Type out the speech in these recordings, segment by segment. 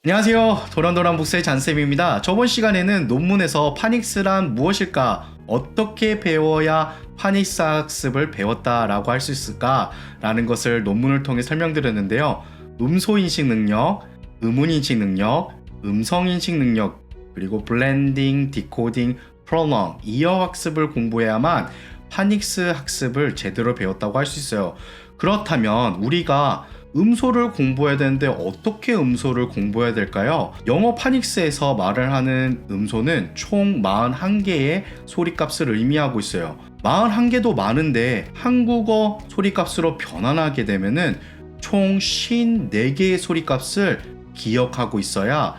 안녕하세요. 도란도란 북스의 잔쌤입니다. 저번 시간에는 논문에서 파닉스란 무엇일까? 어떻게 배워야 파닉스 학습을 배웠다라고 할 수 있을까? 라는 것을 논문을 통해 설명드렸는데요. 음소인식 능력, 음운인식 능력, 음성인식 능력, 그리고 블렌딩, 디코딩, 프롤롱, 이어 학습을 공부해야만 파닉스 학습을 제대로 배웠다고 할 수 있어요. 그렇다면 우리가 음소를 공부해야 되는데 어떻게 음소를 공부해야 될까요? 영어 파닉스에서 말을 하는 음소는 총 41개의 소리값을 의미하고 있어요. 41개도 많은데 한국어 소리값으로 변환하게 되면은 총 54개의 소리값을 기억하고 있어야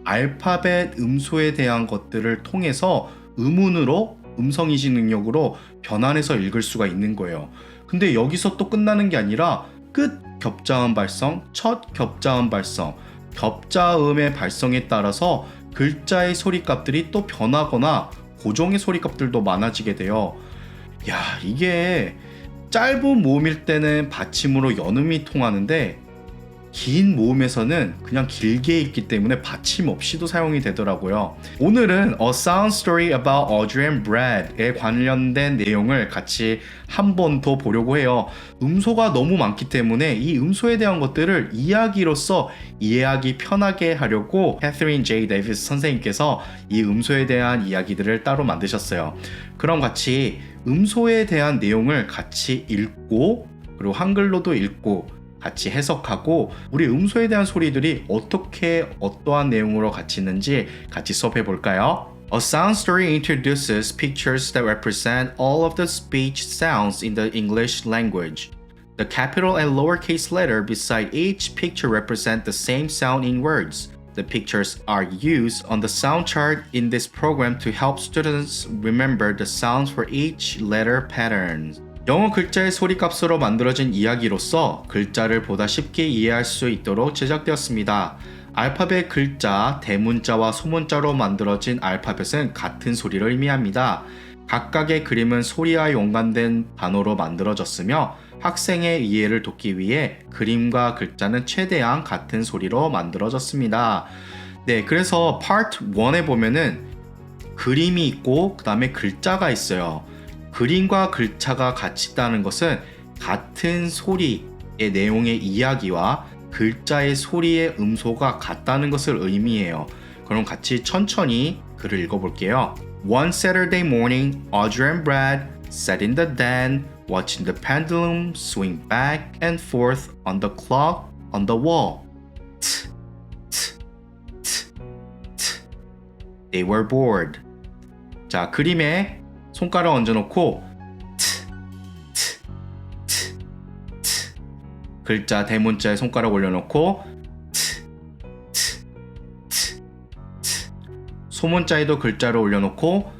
알파벳 음소에 대한 것들을 통해서 음운으로 음성인식 능력으로 변환해서 읽을 수가 있는 거예요. 근데 여기서 또 끝나는 게 아니라 끝 겹자음 발성, 첫 겹자음 발성, 겹자음의 발성에 따라서 글자의 소리값들이 또 변하거나 고정의 소리값들도 많아지게 돼요. 야, 이게 짧은 모음일 때는 받침으로 연음이 통하는데 긴 모음에서는 그냥 길게 읽기 때문에 받침 없이도 사용이 되더라고요. 오늘은 A Sound Story About Audrey and Brad에 관련된 내용을 같이 한 번 더 보려고 해요. 음소가 너무 많기 때문에 이 음소에 대한 것들을 이야기로서 이해하기 편하게 하려고 캐서린 J. 데이비스 선생님께서 이 음소에 대한 이야기들을 따로 만드셨어요. 그럼 같이 음소에 대한 내용을 같이 읽고 그리고 한글로도 읽고 같이 해석하고 우리 음소에 대한 소리들이 어떻게 어떠한 내용으로 같이 있는지 같이 수업해 볼까요? A sound story introduces pictures that represent all of the speech sounds in the English language. The capital and lowercase letter beside each picture represent the same sound in words. The pictures are used on the sound chart in this program to help students remember the sounds for each letter pattern. 영어 글자의 소리값으로 만들어진 이야기로서 글자를 보다 쉽게 이해할 수 있도록 제작되었습니다. 알파벳 글자, 대문자와 소문자로 만들어진 알파벳은 같은 소리를 의미합니다. 각각의 그림은 소리와 연관된 단어로 만들어졌으며 학생의 이해를 돕기 위해 그림과 글자는 최대한 같은 소리로 만들어졌습니다. 네, 그래서 파트 1에 보면은 그림이 있고 그 다음에 글자가 있어요. 그림과 글자가 같이 있다는 것은 같은 소리의 내용의 이야기와 글자의 소리의 음소가 같다는 것을 의미해요. 그럼 같이 천천히 글을 읽어볼게요. One Saturday morning, Audrey and Brad sat in the den, watching the pendulum swing back and forth on the clock on the wall. They were bored. 자, 그림에 손가락 얹어놓고 글자 대문자에 손가락 올려놓고 소문자에도 글자를 올려놓고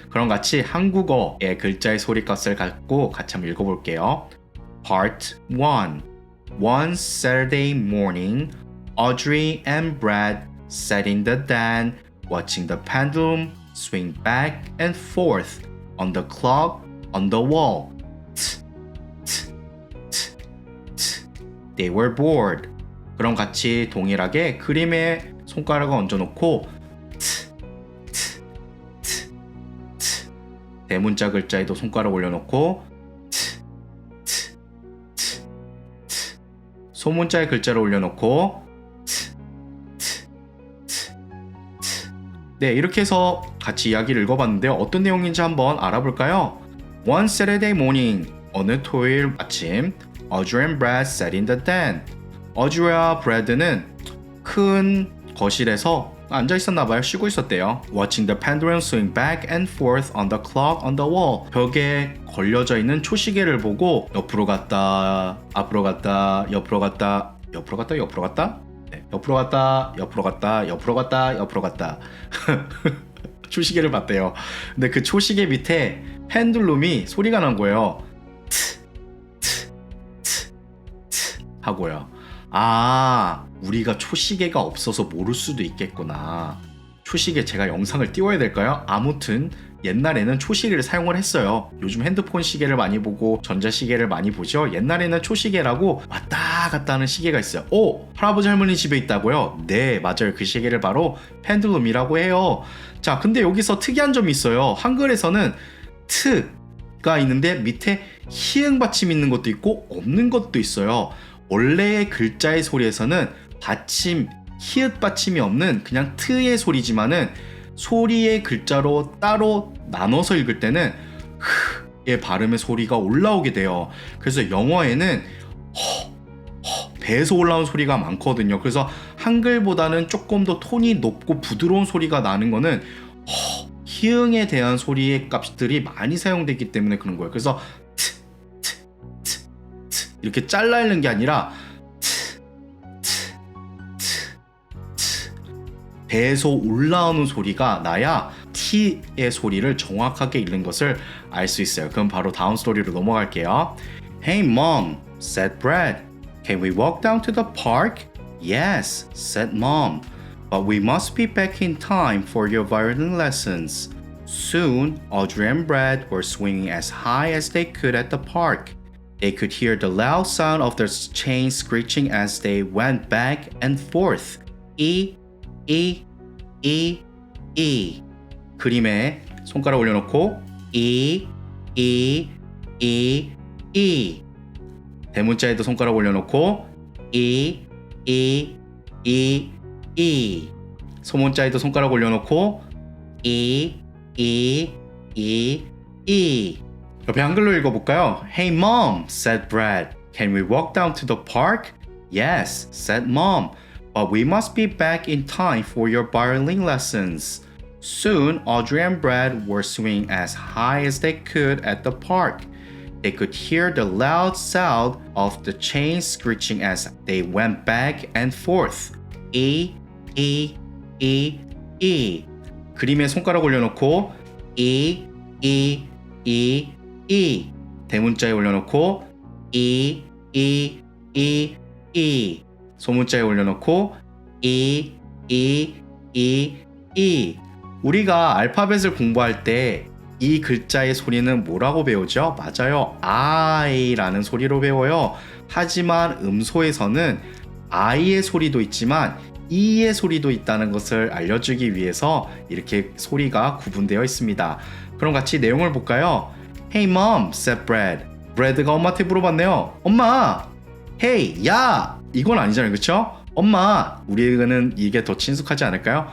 그럼 같이 한국어의 글자의 소리값을 갖고 같이 한번 읽어볼게요. Part 1. One Saturday morning, Audrey and Brad sat in the den watching the pendulum swing back and forth on the clock on the wall. They were bored. 그럼 같이 동일하게 그림에 손가락을 얹어놓고 대문자 글자에도 손가락 올려놓고 소문자의 글자를 올려놓고 네, 이렇게 해서 같이 이야기를 읽어봤는데요. 어떤 내용인지 한번 알아볼까요? One Saturday morning, 어느 토요일 아침, Audrey and Brad sat in the den. Audrey와 Brad는 큰 거실에서 앉아 있었나봐요. 쉬고 있었대요. Watching the pendulum swing back and forth on the clock on the wall. 벽에 걸려져 있는 초시계를 보고 옆으로 갔다, 앞으로 갔다, 옆으로 갔다, 옆으로 갔다, 옆으로 갔다. 네, 옆으로 갔다, 옆으로 갔다, 옆으로 갔다, 옆으로 갔다. 초시계를 봤대요. 근데 그 초시계 밑에 펜들룸이 소리가 난 거예요. 하고요. 아, 우리가 초시계가 없어서 모를 수도 있겠구나. 초시계 제가 영상을 띄워야 될까요? 아무튼 옛날에는 초시계를 사용을 했어요. 요즘 핸드폰 시계를 많이 보고 전자시계를 많이 보죠. 옛날에는 초시계라고 왔다 갔다 하는 시계가 있어요. 오, 할아버지 할머니 집에 있다고요? 네, 맞아요. 그 시계를 바로 펜들룸이라고 해요. 자, 근데 여기서 특이한 점이 있어요. 한글에서는 트가 있는데 밑에 히읗 받침 있는 것도 있고 없는 것도 있어요. 원래의 글자의 소리에서는 받침, 히읗 받침이 없는 그냥 트의 소리지만은 소리의 글자로 따로 나눠서 읽을 때는 의 발음의 소리가 올라오게 돼요. 그래서 영어에는 배에서 올라온 소리가 많거든요. 그래서 한글보다는 조금 더 톤이 높고 부드러운 소리가 나는 거는 히읗에 대한 소리의 값들이 많이 사용되기 때문에 그런 거예요. 그래서 이렇게 잘라 읽는 게 아니라 배에서 올라오는 소리가 나야 T의 소리를 정확하게 읽는 것을 알 수 있어요. 그럼 바로 다음 스토리로 넘어갈게요. Hey mom, said Brad. Can we walk down to the park? Yes, said mom. But we must be back in time for your violin lessons. Soon, Audrey and Brad were swinging as high as they could at the park. They could hear the loud sound of the chains screeching as they went back and forth. E, E, E, E. 그림에 손가락 올려놓고 E, E, E, E. 대문자에도 손가락 올려놓고 E, E, E, E. 소문자에도 손가락 올려놓고 E, E, E, E. 옆에 한글로 읽어볼까요? Hey mom, said Brad. Can we walk down to the park? Yes, said mom. But we must be back in time for your violin lessons. Soon, Audrey and Brad were swinging as high as they could at the park. They could hear the loud sound of the chains screeching as they went back and forth. E, E, E, E. 그림에 손가락 올려놓고 E, E, E, E. 대문자에 올려놓고 E, E, E, E. 소문자에 올려놓고 E, E, E, E. 우리가 알파벳을 공부할 때 이 글자의 소리는 뭐라고 배우죠? 맞아요. I라는 소리로 배워요. 하지만 음소에서는 I의 소리도 있지만 E의 소리도 있다는 것을 알려주기 위해서 이렇게 소리가 구분되어 있습니다. 그럼 같이 내용을 볼까요? Hey mom, said Brad. 브래드가 엄마한테 물어봤네요. 엄마! Hey, 야! 이건 아니잖아요. 그쵸? 엄마! 우리는 이게 더 친숙하지 않을까요?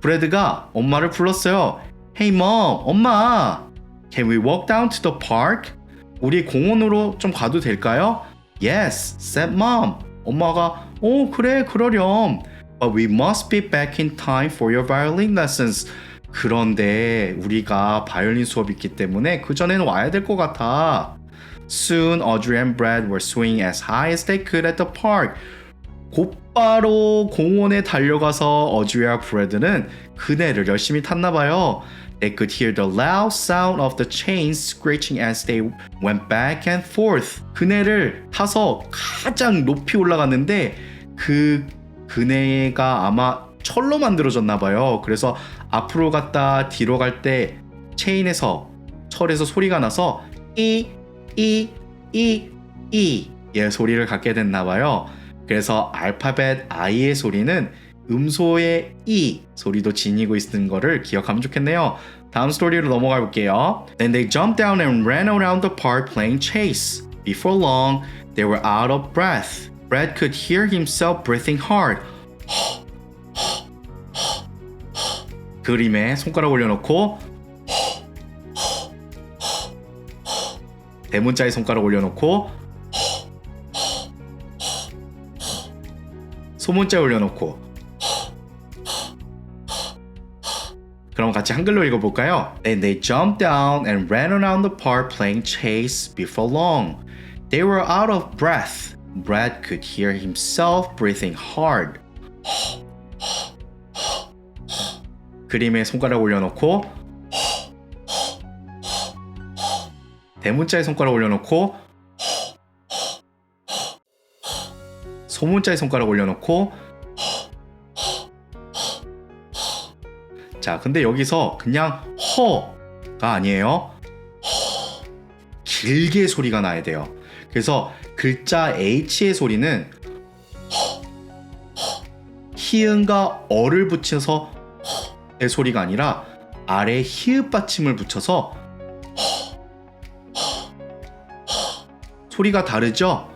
브래드가 엄마를 불렀어요. Hey mom, 엄마! Can we walk down to the park? 우리 공원으로 좀 가도 될까요? Yes, said mom. 엄마가 그래, 그러렴. But we must be back in time for your violin lessons. 그런데 우리가 바이올린 수업이 있기 때문에 그 전에는 와야 될 것 같아. Soon, Audrey and Brad were swinging as high as they could at the park. 곧바로 공원에 달려가서 어주와 브래드는 그네를 열심히 탔나봐요. They could hear the loud sound of the chains screeching as they went back and forth. 그네를 타서 가장 높이 올라갔는데 그 그네가 아마 철로 만들어졌나봐요. 그래서 앞으로 갔다 뒤로 갈 때 체인에서 철에서 소리가 나서 이 예 소리를 갖게 됐나봐요. 그래서 알파벳 I의 소리는 음소의 E 소리도 지니고 있는 거를 기억하면 좋겠네요. 다음 스토리로 넘어가 볼게요. Then they jumped down and ran around the park playing chase. Before long, they were out of breath. Brad could hear himself breathing hard. 그림에 손가락 올려놓고 대문자에 손가락 올려놓고 소문자에 올려놓고 그럼 같이 한글로 읽어볼까요? Then they jumped down and ran around the park playing chase before long. They were out of breath. Brad could hear himself breathing hard. 그림에 손가락 올려놓고 대문자에 손가락 올려놓고 소문자에 손가락 올려놓고 자 근데 여기서 그냥 허가 아니에요. 길게 소리가 나야 돼요. 그래서 글자 H의 소리는 히읗과 어를 붙여서 의 소리가 아니라 아래 히읗 받침을 붙여서 소리가 다르죠?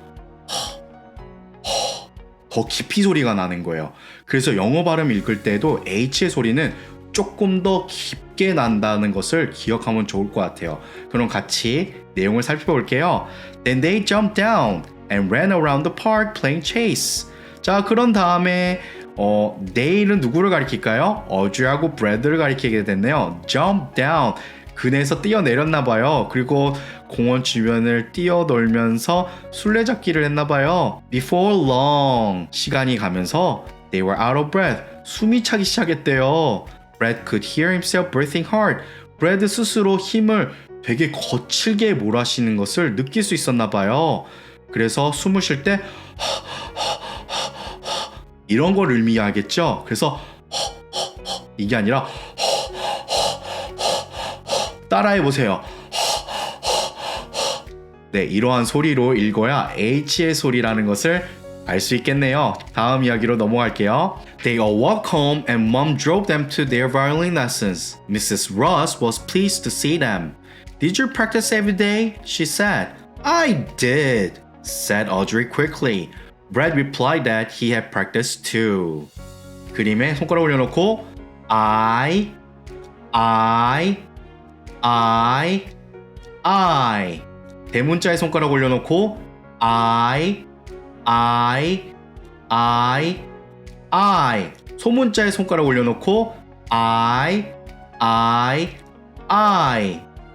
더 깊이 소리가 나는 거예요. 그래서 영어 발음 읽을 때도 H의 소리는 조금 더 깊게 난다는 것을 기억하면 좋을 것 같아요. 그럼 같이 내용을 살펴볼게요. Then they jumped down and ran around the park playing chase. 자, 그런 다음에 they는 누구를 가리킬까요? 어주하고 브래드를 가리키게 됐네요. Jump down. 그네에서 뛰어내렸나 봐요. 그리고 공원 주변을 뛰어놀면서 술래잡기를 했나 봐요. Before long. 시간이 가면서 they were out of breath. 숨이 차기 시작했대요. Brad could hear himself breathing hard. 브래드 스스로 힘을 되게 거칠게 몰아쉬는 것을 느낄 수 있었나 봐요. 그래서 숨을 쉴 때 이런 걸 의미하겠죠. 그래서 이게 아니라 따라해보세요. 네, 이러한 소리로 읽어야 H의 소리라는 것을 알 수 있겠네요. 다음 이야기로 넘어갈게요. They all walked home and Mom drove them to their violin lessons. Mrs. Ross was pleased to see them. Did you practice every day? She said. I did, said Audrey quickly. Brad replied that he had practiced too. 그림에 손가락 올려놓고 I 대문자에 손가락 올려놓고 I 소문자에 손가락 올려놓고 I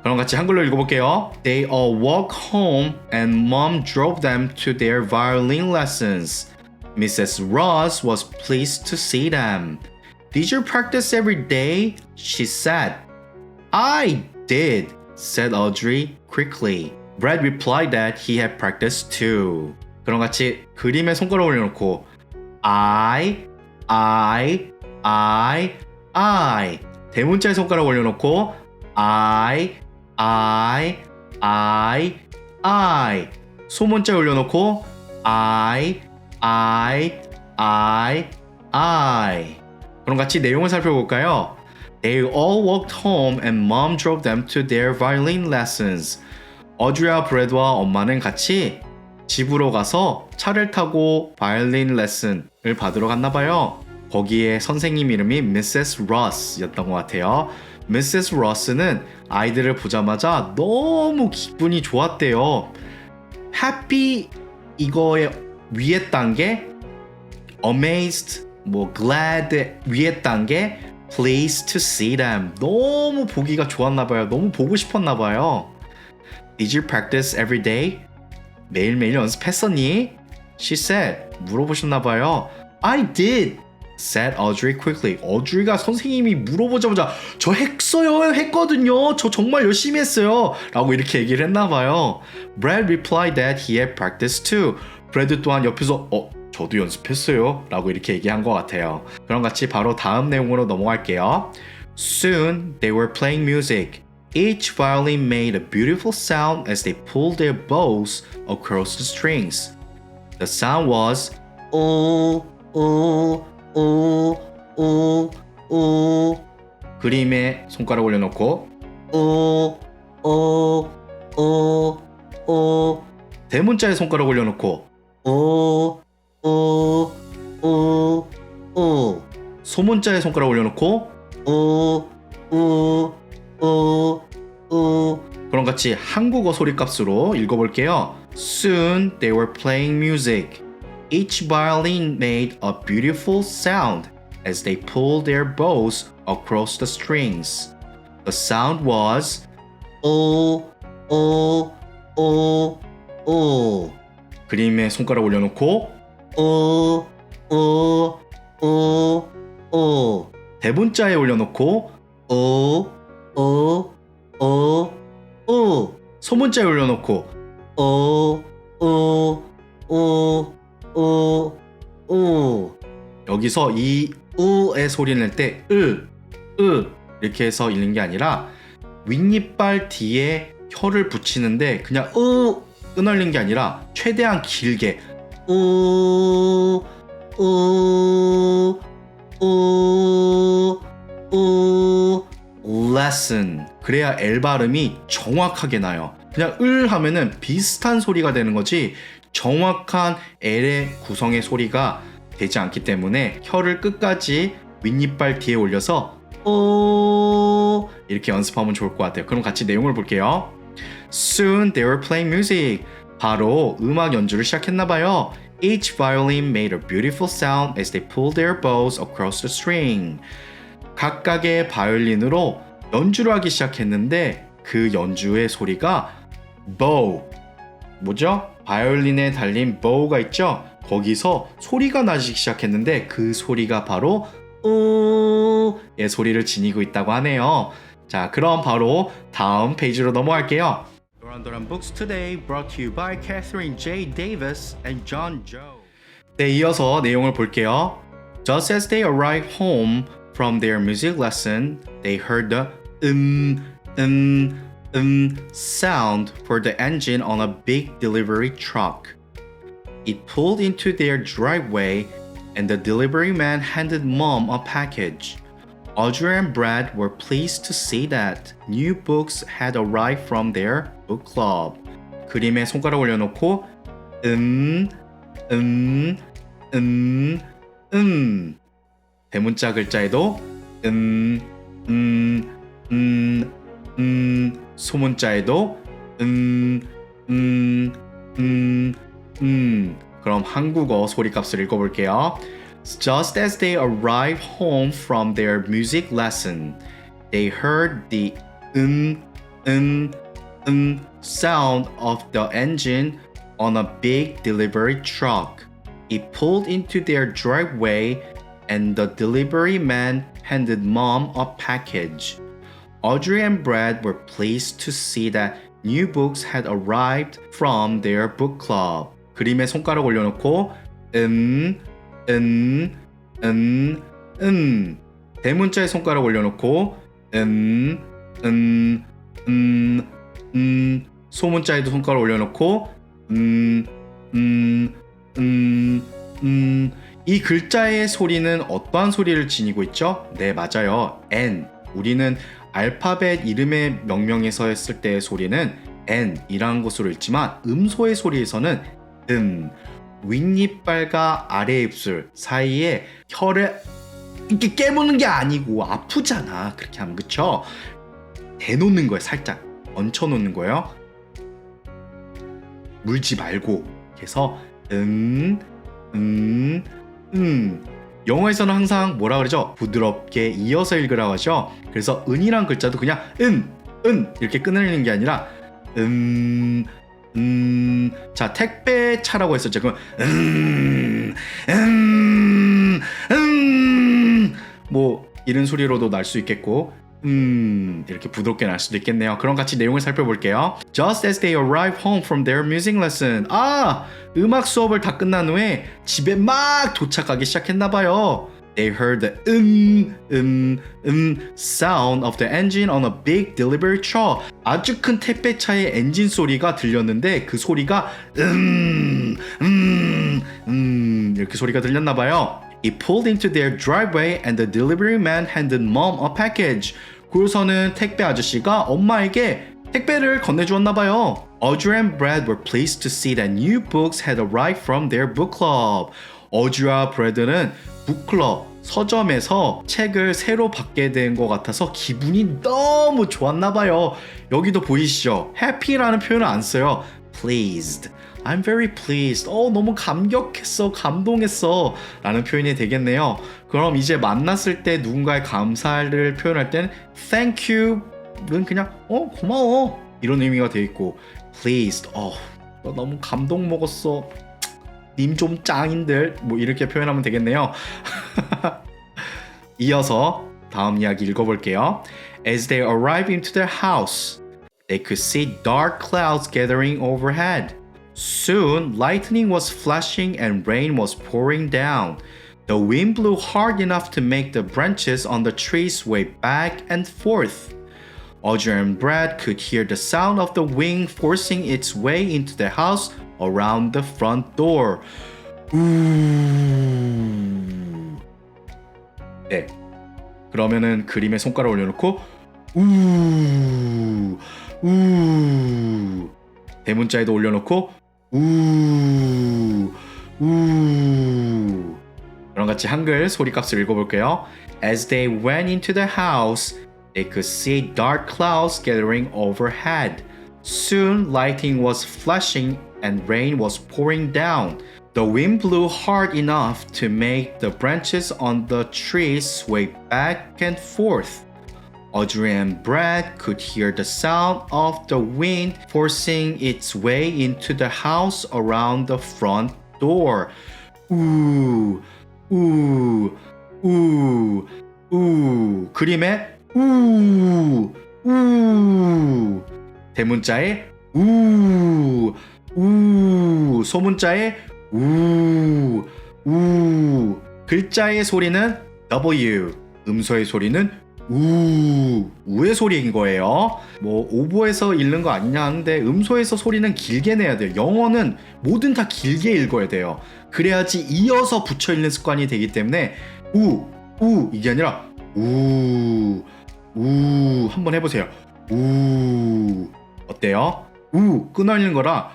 그럼 같이 한글로 읽어볼게요. They all walked home and Mom drove them to their violin lessons. Mrs. Ross was pleased to see them. Did you practice every day? She said. I did, said Audrey quickly. Brad replied that he had practiced too. 그럼 같이 그림에 손가락 올려놓고 I 대문자에 손가락 올려놓고 I 소문자에 올려놓고 I 그럼 같이 내용을 살펴볼까요? They all walked home and Mom drove them to their violin lessons. 어주와 브래드와 엄마는 같이 집으로 가서 차를 타고 바이올린 레슨을 받으러 갔나 봐요. 거기에 선생님 이름이 Mrs. Ross였던 것 같아요. Mrs. Ross는 아이들을 보자마자 너무 기분이 좋았대요. Happy 이거의 위에 단계, amazed, glad 위에 단계, pleased to see them. 너무 보기가 좋았나 봐요. 너무 보고 싶었나 봐요. Did you practice every day? 매일매일 연습했었니? She said. 물어보셨나 봐요. I did, said Audrey quickly. 어드리가 선생님이 물어보자마자 저 했거든요. 저 정말 열심히 했어요. 라고 이렇게 얘기를 했나 봐요. Brad replied that he had practiced too. 브래드 또한 옆에서 저도 연습했어요. 라고 이렇게 얘기한 것 같아요. 그럼 같이 바로 다음 내용으로 넘어갈게요. Soon they were playing music. Each violin made a beautiful sound as they pulled their bows across the strings. The sound was 그림에 손가락 올려놓고 대문자에 손가락 올려놓고 소문자에 손가락 올려놓고 그럼 같이 한국어 소리값으로 읽어볼게요. Soon they were playing music. Each violin made a beautiful sound as they pulled their bows across the strings. The sound was 그림에 손가락 올려놓고 대문자에 올려놓고 소문자에 올려놓고 여기서 이 의 소리를 낼 때 이렇게 해서 읽는 게 아니라 윗니빨 뒤에 혀를 붙이는데 그냥 끊어내는 게 아니라 최대한 길게 lesson. 그래야 L 발음이 정확하게 나요. 그냥 하면은 비슷한 소리가 되는 거지 정확한 L의 구성의 소리가 되지 않기 때문에 혀를 끝까지 윗니빨 뒤에 올려서 이렇게 연습하면 좋을 것 같아요. 그럼 같이 내용을 볼게요. Soon they were playing music. 바로 음악 연주를 시작했나봐요. Each violin made a beautiful sound as they pulled their bows across the string. 각각의 바이올린으로 연주를 하기 시작했는데 그 연주의 소리가 bow. 뭐죠? 바이올린에 달린 bow가 있죠? 거기서 소리가 나기 시작했는데 그 소리가 바로 의 소리를 지니고 있다고 하네요. 자, 그럼 바로 다음 페이지로 넘어갈게요. 도란도란 Books Today brought to you by Catherine J. Davis and John Joe. 네, 이어서 내용을 볼게요. Just as they arrived home from their music lesson, they heard the sound for the engine on a big delivery truck. It pulled into their driveway and the delivery man handed Mom a package. Audrey and Brad were pleased to see that new books had arrived from their book club. 그림에 손가락 올려놓고 대문자 글자에도 소문자에도 그럼 한국어 소리값을 읽어볼게요. Just as they arrived home from their music lesson, they heard the sound of the engine on a big delivery truck. It pulled into their driveway and the delivery man handed Mom a package. Audrey and Brad were pleased to see that new books had arrived from their book club. 그림에 손가락 올려놓고 대문자에 손가락 올려놓고 소문자에도 손가락 올려놓고 이 글자의 소리는 어떠한 소리를 지니고 있죠? 네, 맞아요. N. 우리는 알파벳 이름의 명명에서 했을 때의 소리는 N이라는 것으로 읽지만 음소의 소리에서는 윗니빨과 아래 입술 사이에 혀를 이렇게 깨무는 게 아니고 아프잖아. 그렇게 하면, 그쵸? 대놓는 거예요. 살짝 얹혀놓는 거예요. 물지 말고. 그래서 영어에서는 항상 뭐라 그러죠? 부드럽게 이어서 읽으라고 하죠. 그래서 은이란 글자도 그냥 이렇게 끊어내는 게 아니라 자, 택배차라고 했었죠. 그럼 뭐 이런 소리로도 날 수 있겠고 이렇게 부드럽게 날 수도 있겠네요. 그럼 같이 내용을 살펴볼게요. Just as they arrived home from their music lesson. 음악 수업을 다 끝난 후에 집에 막 도착하기 시작했나봐요. They heard the sound of the engine on a big delivery truck. 아주 큰 택배차의 엔진 소리가 들렸는데 그 소리가 이렇게 소리가 들렸나봐요. It pulled into their driveway and the delivery man handed Mom a package. 그래서는 택배 아저씨가 엄마에게 택배를 건네주었나봐요. Audrey and Brad were pleased to see that new books had arrived from their book club. 어주와 브래드는 북클럽 서점에서 책을 새로 받게 된 것 같아서 기분이 너무 좋았나봐요. 여기도 보이시죠? happy라는 표현을 안 써요. pleased. I'm very pleased. 너무 감격했어, 감동했어 라는 표현이 되겠네요. 그럼 이제 만났을 때 누군가의 감사를 표현할 때는 thank you는 그냥 고마워 이런 의미가 돼 있고 pleased. 너 너무 감동 먹었어. 님 좀 짱인들 뭐 이렇게 표현하면 되겠네요. 이어서 다음 이야기 읽어볼게요. As they arrived into their house, they could see dark clouds gathering overhead. Soon, lightning was flashing and rain was pouring down. The wind blew hard enough to make the branches on the trees sway back and forth. Audrey and Brad could hear the sound of the wind forcing its way into the house around the front door. 네. 그러면은 그림에 손가락 올려놓고 대문자에도 올려놓고 그럼 같이 한글 소리값을 읽어볼게요. As they went into the house, they could see dark clouds gathering overhead. Soon lightning was flashing and rain was pouring down. The wind blew hard enough to make the branches on the trees sway back and forth. Audrey and Brad could hear the sound of the wind forcing its way into the house around the front door. 그림에 대문자에 소문자에 글자의 소리는 W, 음소의 소리는 우의 소리인 거예요. 뭐 오보에서 읽는 거 아니냐 하는데 음소에서 소리는 길게 내야 돼요. 영어는 뭐든 다 길게 읽어야 돼요. 그래야지 이어서 붙여 읽는 습관이 되기 때문에 이게 아니라 한번 해보세요. 어때요? 끊어있는 거라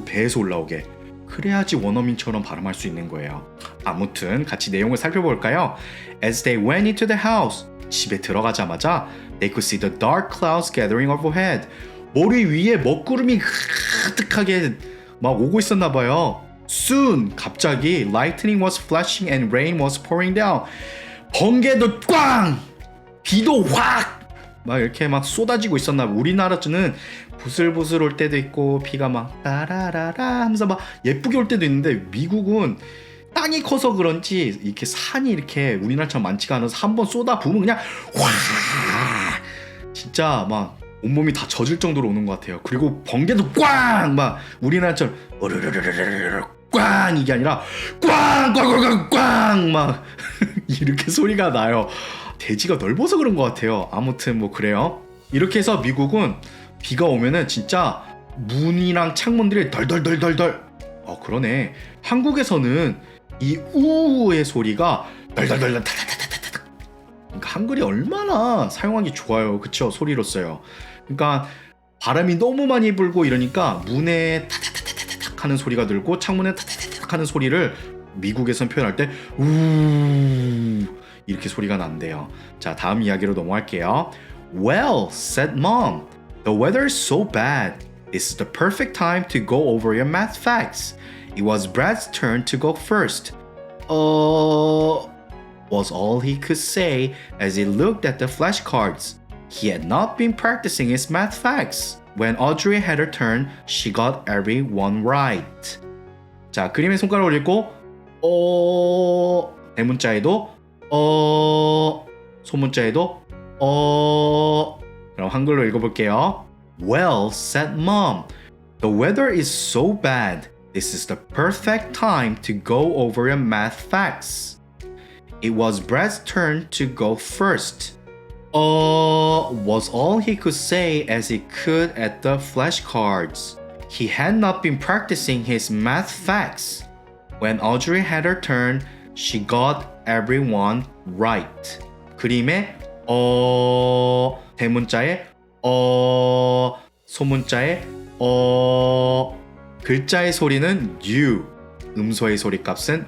배에서 올라오게. 그래야지 원어민처럼 발음할 수 있는 거예요. 아무튼 같이 내용을 살펴볼까요? As they went into the house, 집에 들어가자마자 they could see the dark clouds gathering overhead. 머리 위에 먹구름이 가득하게 막 오고 있었나 봐요. Soon, 갑자기 lightning was flashing and rain was pouring down. 번개도 꽝! 비도 확! 막 이렇게 막 쏟아지고 있었나 봐. 우리나라는 부슬부슬 올 때도 있고 비가 막 따라라라 하면서 막 예쁘게 올 때도 있는데 미국은 땅이 커서 그런지 이렇게 산이 이렇게 우리나라처럼 많지가 않아서 한번 쏟아 부으면 그냥 와 진짜 막 온몸이 다 젖을 정도로 오는 것 같아요. 그리고 번개도 꽝! 막 우리나라처럼 꽝 이게 아니라 꽝 막 이렇게 소리가 나요. 대지가 넓어서 그런 것 같아요. 아무튼 뭐 그래요. 이렇게 해서 미국은 비가 오면은 진짜 문이랑 창문들이 덜덜덜덜덜. 그러네. 한국에서는 이 우의 소리가 덜덜덜덜 타타타타타. 그러니까 한글이 얼마나 사용하기 좋아요. 그쵸? 소리로써요. 그러니까 바람이 너무 많이 불고 이러니까 문에 타타타타타 하는 소리가 들고 창문에 타타타타 하는 소리를 미국에선 표현할 때 이렇게 소리가 난대요. 자, 다음 이야기로 넘어갈게요. Well, said Mom, the weather is so bad. This is the perfect time to go over your math facts. It was Brad's turn to go first. Was all he could say as he looked at the flashcards. He had not been practicing his math facts. When Audrey had her turn, she got every one right. 자, 그림에 손가락 올리고 대문자에도 소문자에도 그럼 한글로 읽어볼게요. Well, said Mom, the weather is so bad. This is the perfect time to go over your math facts. It was Brad's turn to go first. Was all he could say as he could at the flashcards. He had not been practicing his math facts. When Audrey had her turn, she got everyone right. 그림에 대문자에 소문자에 글자의 소리는 U, 음소의 소리값은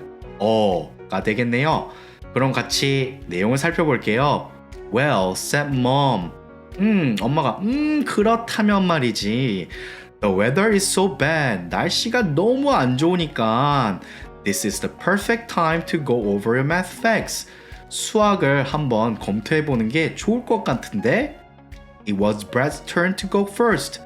가 되겠네요. 그럼 같이 내용을 살펴볼게요. Well, said Mom. 엄마가 그렇다면 말이지. The weather is so bad. 날씨가 너무 안 좋으니까 This is the perfect time to go over your math facts. 수학을 한번 검토해보는 게 좋을 것 같은데? It was Brad's turn to go first.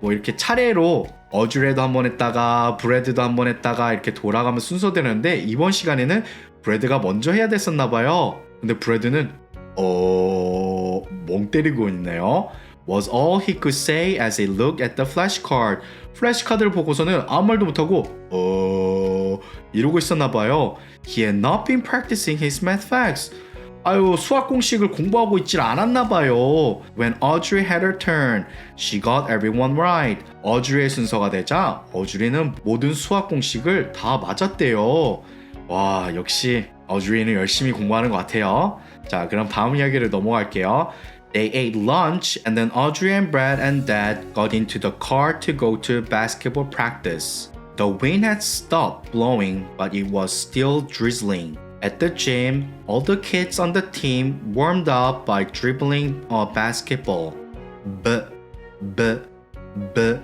뭐 이렇게 차례로 어주레도 한번 했다가 브래드도 한번 했다가 이렇게 돌아가면 순서되는데 이번 시간에는 브래드가 먼저 해야 됐었나 봐요. 근데 브래드는 멍 때리고 있네요. Was all he could say as he looked at the flashcard. 플래시카드를 보고서는 아무 말도 못하고 이러고 있었나 봐요. He had not been practicing his math facts. 아유, 수학 공식을 공부하고 있질 않았나 봐요. When Audrey had her turn, she got everyone right. 어주리의 순서가 되자 어주리는 모든 수학 공식을 다 맞았대요. 와, 역시 어주리는 열심히 공부하는 것 같아요. 자, 그럼 다음 이야기를 넘어갈게요. They ate lunch and then Audrey and Brad and Dad got into the car to go to basketball practice. The wind had stopped blowing, but it was still drizzling. At the gym, all the kids on the team warmed up by dribbling a basketball. B, b, b,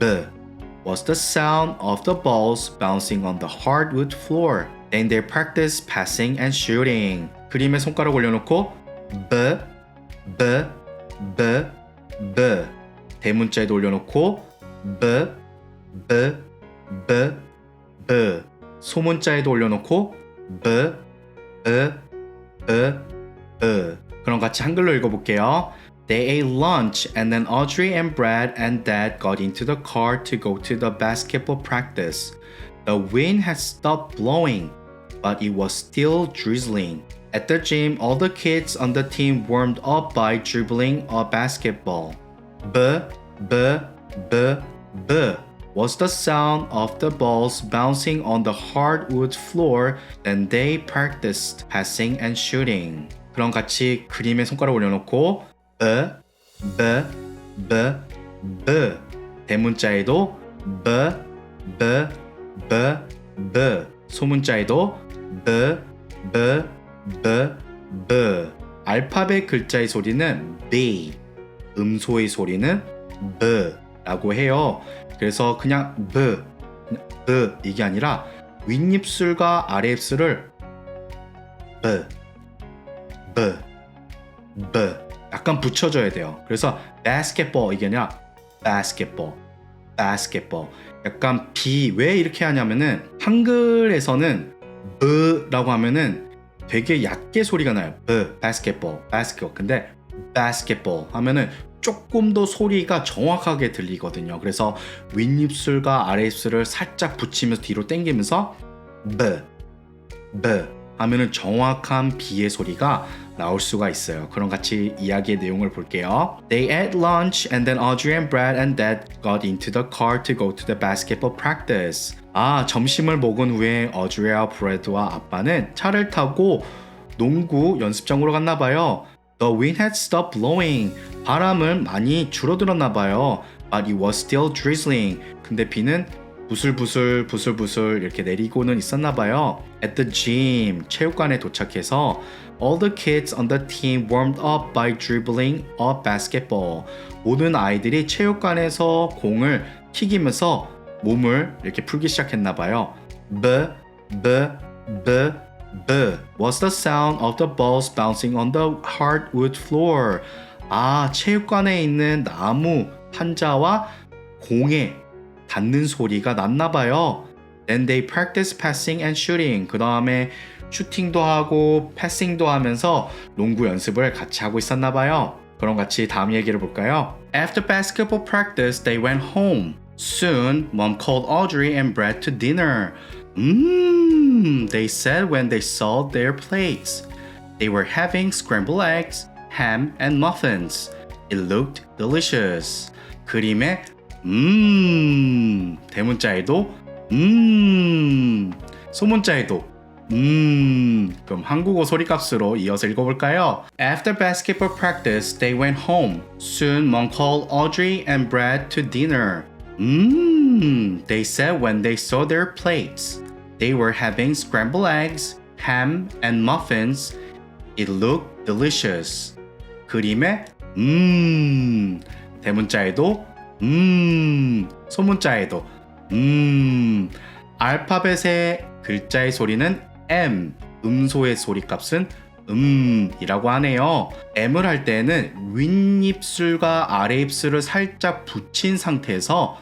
b was the sound of the balls bouncing on the hardwood floor. Then they practiced passing and shooting. 그림에 손가락 올려놓고 b, b, b, b 대문자에도 올려놓고 b, b, b, b 소문자에도 올려놓고 b, b, b, b 그럼 같이 한글로 읽어볼게요. They ate lunch and then Audrey and Brad and Dad got into the car to go to the basketball practice. The wind had stopped blowing, but it was still drizzling. At the gym, all the kids on the team warmed up by dribbling a basketball. B, b, b, b was the sound of the balls bouncing on the hardwood floor. Then they practiced passing and shooting. 그럼 같이 그림에 손가락 올려놓고 b, b, b, b 대문자에도 b, b, b, b 소문자에도 b, b, b, b 알파벳 글자의 소리는 B, 음소의 소리는 B 라고 해요. 그래서 그냥 B 이게 아니라 윗입술과 아래입술을 B, B, B 약간 붙여줘야 돼요. 그래서 basketball 이게 아니라 basketball, basketball 약간 B 왜 이렇게 하냐면은 한글에서는 B라고 하면은 되게 얕게 소리가 나요. B, basketball, basketball. 근데 basketball 하면은 조금 더 소리가 정확하게 들리거든요. 그래서 윗입술과 아래입술을 살짝 붙이면서 뒤로 당기면서 B, B 하면은 정확한 B의 소리가 나올 수가 있어요. 그럼 같이 이야기의 내용을 볼게요. They ate lunch and then Audrey and Brad and Dad got into the car to go to the basketball practice. 점심을 먹은 후에 어주리와 브래드와 아빠는 차를 타고 농구 연습장으로 갔나 봐요. The wind had stopped blowing. 바람은 많이 줄어들었나 봐요. But it was still drizzling. 근데 비는 부슬부슬 이렇게 내리고는 있었나 봐요. At the gym, 체육관에 도착해서 all the kids on the team warmed up by dribbling a basketball. 모든 아이들이 체육관에서 공을 튀기면서 몸을 이렇게 풀기 시작했나 봐요. B, b, b, b was the sound of the balls bouncing on the hardwood floor. 체육관에 있는 나무 판자와 공에 닿는 소리가 났나 봐요. Then they practiced passing and shooting. 그 다음에 슈팅도 하고 패싱도 하면서 농구 연습을 같이 하고 있었나 봐요. 그럼 같이 다음 얘기를 볼까요? After basketball practice, they went home. Soon, Mom called Audrey and Brad to dinner. They said when they saw their plates. They were having scrambled eggs, ham, and muffins. It looked delicious. 그림에 대문자에도 소문자에도 그럼 한국어 소리값으로 이어서 읽어볼까요? After basketball practice, they went home. Soon, Mom called Audrey and Brad to dinner. They said when they saw their plates. They were having scrambled eggs, ham, and muffins. It looked delicious. 그림에 대문자에도 소문자에도 알파벳의 글자의 소리는 M, 음소의 소리값은 이라고 하네요. M을 할 때는 윗입술과 아래입술을 살짝 붙인 상태에서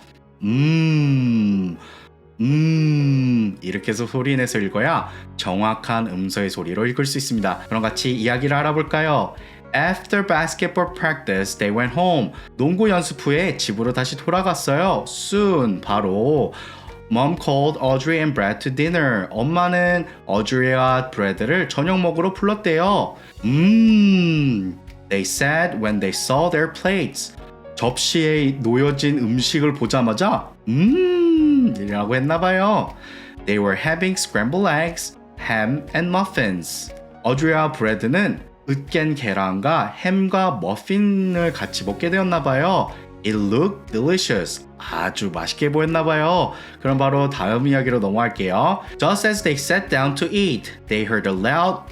이렇게 해서 소리내서 읽어야 정확한 음소의 소리로 읽을 수 있습니다. 그럼 같이 이야기를 알아볼까요? After basketball practice, they went home. 농구 연습 후에 집으로 다시 돌아갔어요. Soon, 바로 Mom called Audrey and Brad to dinner. 엄마는 어드리와 브래드를 저녁 먹으러 불렀대요. They said when they saw their plates. 접시에 놓여진 음식을 보자마자 이라고 했나봐요. They were having scrambled eggs, ham and muffins. 어드리와 브래드는 으깬 계란과 햄과 머핀을 같이 먹게 되었나봐요. It looked delicious. 아주 맛있게 보였나봐요. 그럼 바로 다음 이야기로 넘어갈게요. Just as they sat down to eat, they heard a loud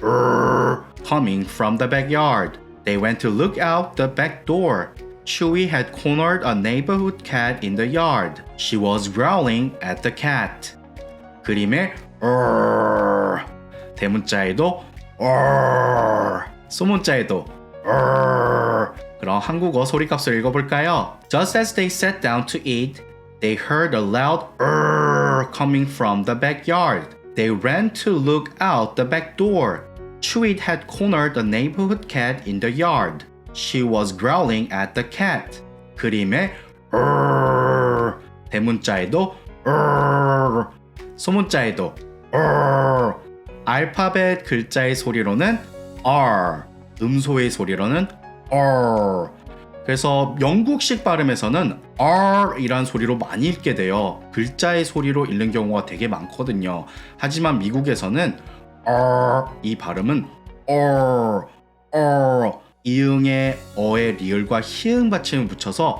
coming from the backyard. They went to look out the back door. Chewie had cornered a neighborhood cat in the yard. She was growling at the cat. 그림에 대문자에도 소문자에도 그럼 한국어 소리값을 읽어볼까요? Just as they sat down to eat, they heard a loud coming from the backyard. They ran to look out the back door. Chewie had cornered the neighborhood cat in the yard. She was growling at the cat. 그림에 대문자에도 소문자에도 알파벳 글자의 소리로는 R, 음소의 소리로는 R. 그래서 영국식 발음에서는 R이란 소리로 많이 읽게 돼요. 글자의 소리로 읽는 경우가 되게 많거든요. 하지만 미국에서는 R 이 발음은 R 이응의 어의 리을과 히응 받침을 붙여서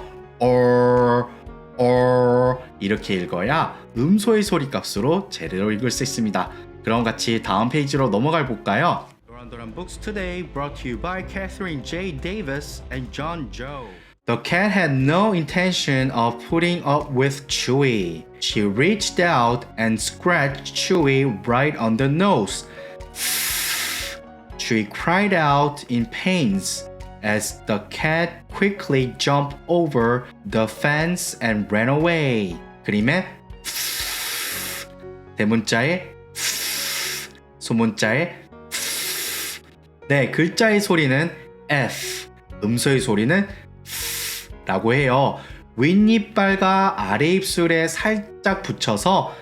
이렇게 읽어야 음소의 소리 값으로 제대로 읽을 수 있습니다. 그럼 같이 다음 페이지로 넘어가 볼까요? 도란도란 Books Today brought to you by Catherine J. Davis and John Joe. The cat had no intention of putting up with Chewie. She reached out and scratched Chewie right on the nose. Chewie cried out in pains as the cat quickly jumped over the fence and ran away. 그림에 대문자에 소문자에 네, 글자의 소리는 F, 음소의 소리는 라고 해요. 윗이빨과 아래 입술에 살짝 붙여서